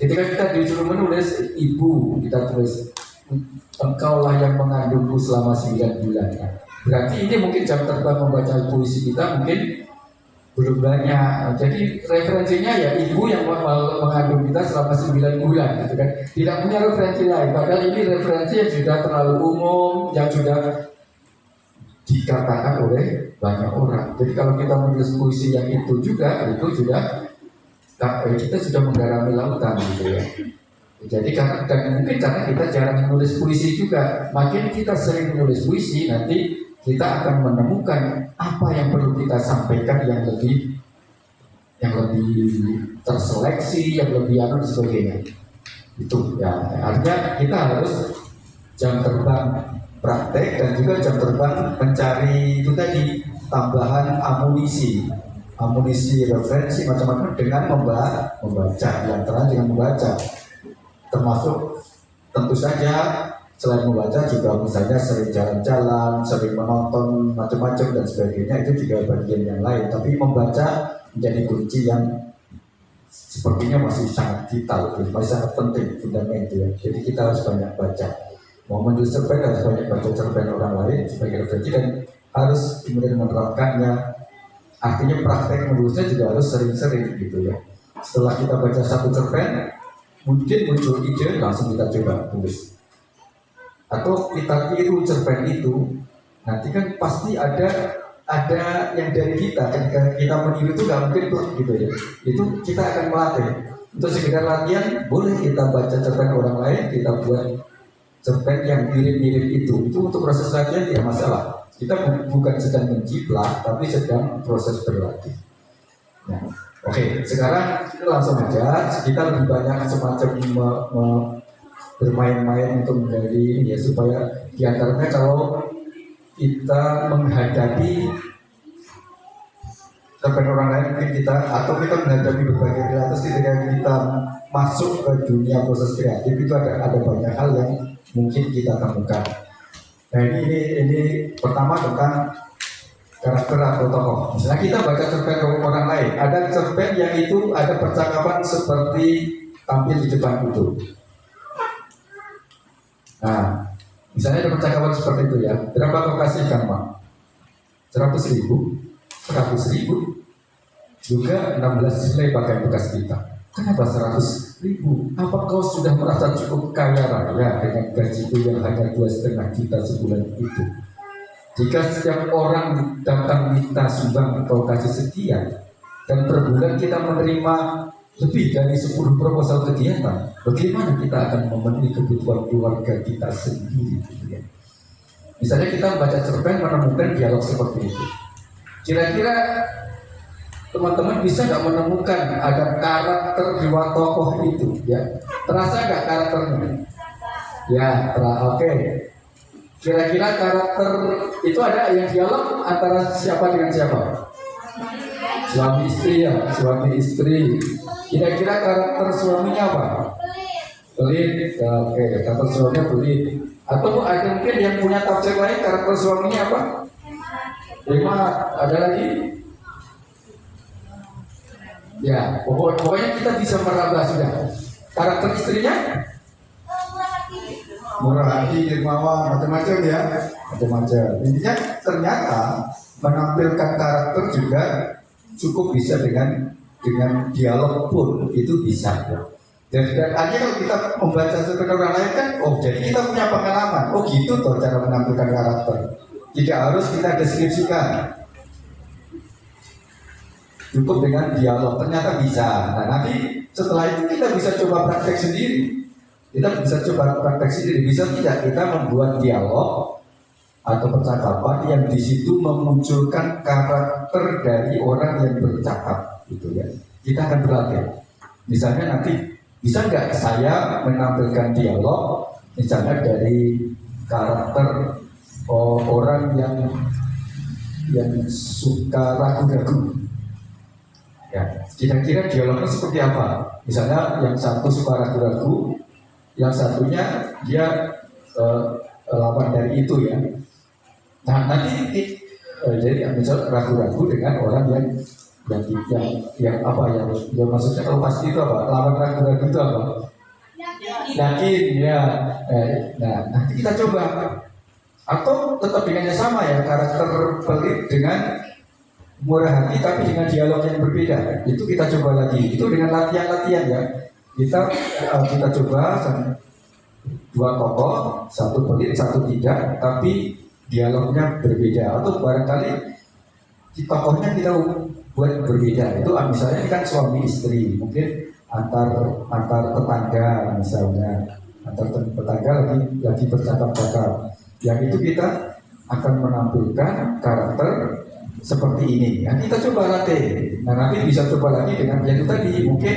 Ketika kita disuruh menulis ibu, kita tulis engkaulah yang mengandungku selama 9 bulan. Berarti ini mungkin jam terbang membaca puisi kita mungkin belum banyak. Jadi referensinya ya ibu yang mengandung kita selama 9 bulan gitu kan. Tidak punya referensi lain. Padahal ini referensi yang sudah terlalu umum, yang sudah dikatakan oleh banyak orang. Jadi kalau kita menulis puisi yang itu juga kita sudah menggarami lautan gitu ya. Jadi dan mungkin karena kita jarang menulis puisi juga, makin kita sering menulis puisi, nanti kita akan menemukan apa yang perlu kita sampaikan yang lebih terseleksi, yang lebih dan sebagainya. Itu ya, artinya kita harus jam terbang praktek dan juga jam terbang mencari itu tadi tambahan amunisi referensi macam-macam dengan membaca, yang terakhir dengan membaca, termasuk tentu saja selain membaca juga misalnya sering jalan-jalan, sering menonton macam-macam dan sebagainya, itu juga bagian yang lain. Tapi membaca menjadi kunci yang sepertinya masih sangat vital, masih sangat penting, fundamental ya. Jadi kita harus banyak baca. Mau menulis cerpen harus banyak baca cerpen orang lain sebagai referensi dan harus kemudian menerapkannya. Artinya praktek menulisnya juga harus sering-sering gitu ya. Setelah kita baca satu cerpen, mungkin muncul ide, langsung kita coba tulis. Atau kita tiru cerpen itu, nanti kan pasti ada yang dari kita. Ketika kita meniru itu nggak mungkin gitu ya. Itu kita akan melatih. Untuk sekedar latihan, boleh kita baca cerpen orang lain, kita buat cerpen yang mirip-mirip itu. Itu untuk proses latihan tidak masalah. Kita bukan sedang menjiplak, tapi sedang proses berlatih. Nah, oke, sekarang kita langsung aja. Kita lebih banyak semacam bermain-main untuk menjadi ya, supaya diantaranya kalau kita menghadapi cerpen orang lain mungkin kita atau kita menghadapi berbagai realitas ketika kita masuk ke dunia proses kreatif itu ada banyak hal yang mungkin kita temukan. Nah ini pertama tentang karakter atau tokoh. Misalnya kita baca cerpen orang lain, ada cerpen yang itu ada percakapan seperti tampil di depan itu. Nah, misalnya ada percakapan seperti itu ya, berapa kau kasihkan Pak? 100.000, 100.000, juga 16 helai pakaian bekas kita. Kenapa 100.000? Apa kau sudah merasa cukup kaya raya dengan gajiku yang hanya 2,5 juta sebulan itu? Jika setiap orang datang minta sumbang atau kasih sekian, dan per bulan kita menerima lebih dari 10 proposal kegiatan, bagaimana kita akan memenuhi kebutuhan keluarga kita sendiri? Misalnya kita membaca cerpen menemukan dialog seperti itu. Kira-kira teman-teman bisa nggak menemukan ada karakter jiwa tokoh itu? Ya, terasa nggak karakternya? Ya, oke. Kira-kira karakter itu ada yang dialog antara siapa dengan siapa? Suami istri ya, suami istri. Kira-kira karakter suaminya apa? Pelit. Oke, karakter suaminya pelit. Atau ada mungkin yang punya tafsir lain karakter suaminya apa? Hemat. Ada lagi? Ya, pokoknya kita bisa meraba sudah. Karakter istrinya? Murah hati, dermawan, macam-macam ya, macam-macam. Intinya ternyata menampilkan karakter juga cukup bisa dengan dialog pun itu bisa. Dan aja kalau kita membaca cerpen orang lain kan, oh jadi kita punya pengalaman, oh gitu toh cara menampilkan karakter. Tidak harus kita deskripsikan, cukup dengan dialog. Ternyata bisa. Nah nanti setelah itu kita bisa coba praktek sendiri. Kita bisa coba praktek sendiri. Bisa tidak kita membuat dialog atau percakapan yang di situ memunculkan karakter dari orang yang bercakap, gitu ya. Kita akan berlatih. Misalnya nanti bisa nggak saya menampilkan dialog, misalnya dari karakter orang yang suka ragu-ragu. Ya, kira-kira dialognya seperti apa? Misalnya yang satu suka ragu-ragu, yang satunya dia lawan dari itu ya. Nah nanti jadi misal ragu-ragu dengan orang yang apa yang maksudnya kalau pasti itu apa? Lawan ragu-ragu itu apa? Yakin ya. Nah nanti kita coba. Atau tetap dengan yang sama ya, karakter pelit dengan murah hati tapi dengan dialog yang berbeda. Itu kita coba lagi. Itu dengan latihan-latihan ya. Kita coba dua tokoh, satu pelit, satu tidak, tapi dialognya berbeda. Atau barangkali tokohnya kita buat berbeda. Itu misalnya kan suami istri, mungkin antar tetangga misalnya, antar tetangga lagi bercakap-cakap. Yang itu kita akan menampilkan karakter seperti ini. Nah, kita coba latih. Nah nanti bisa coba lagi dengan yang itu tadi mungkin.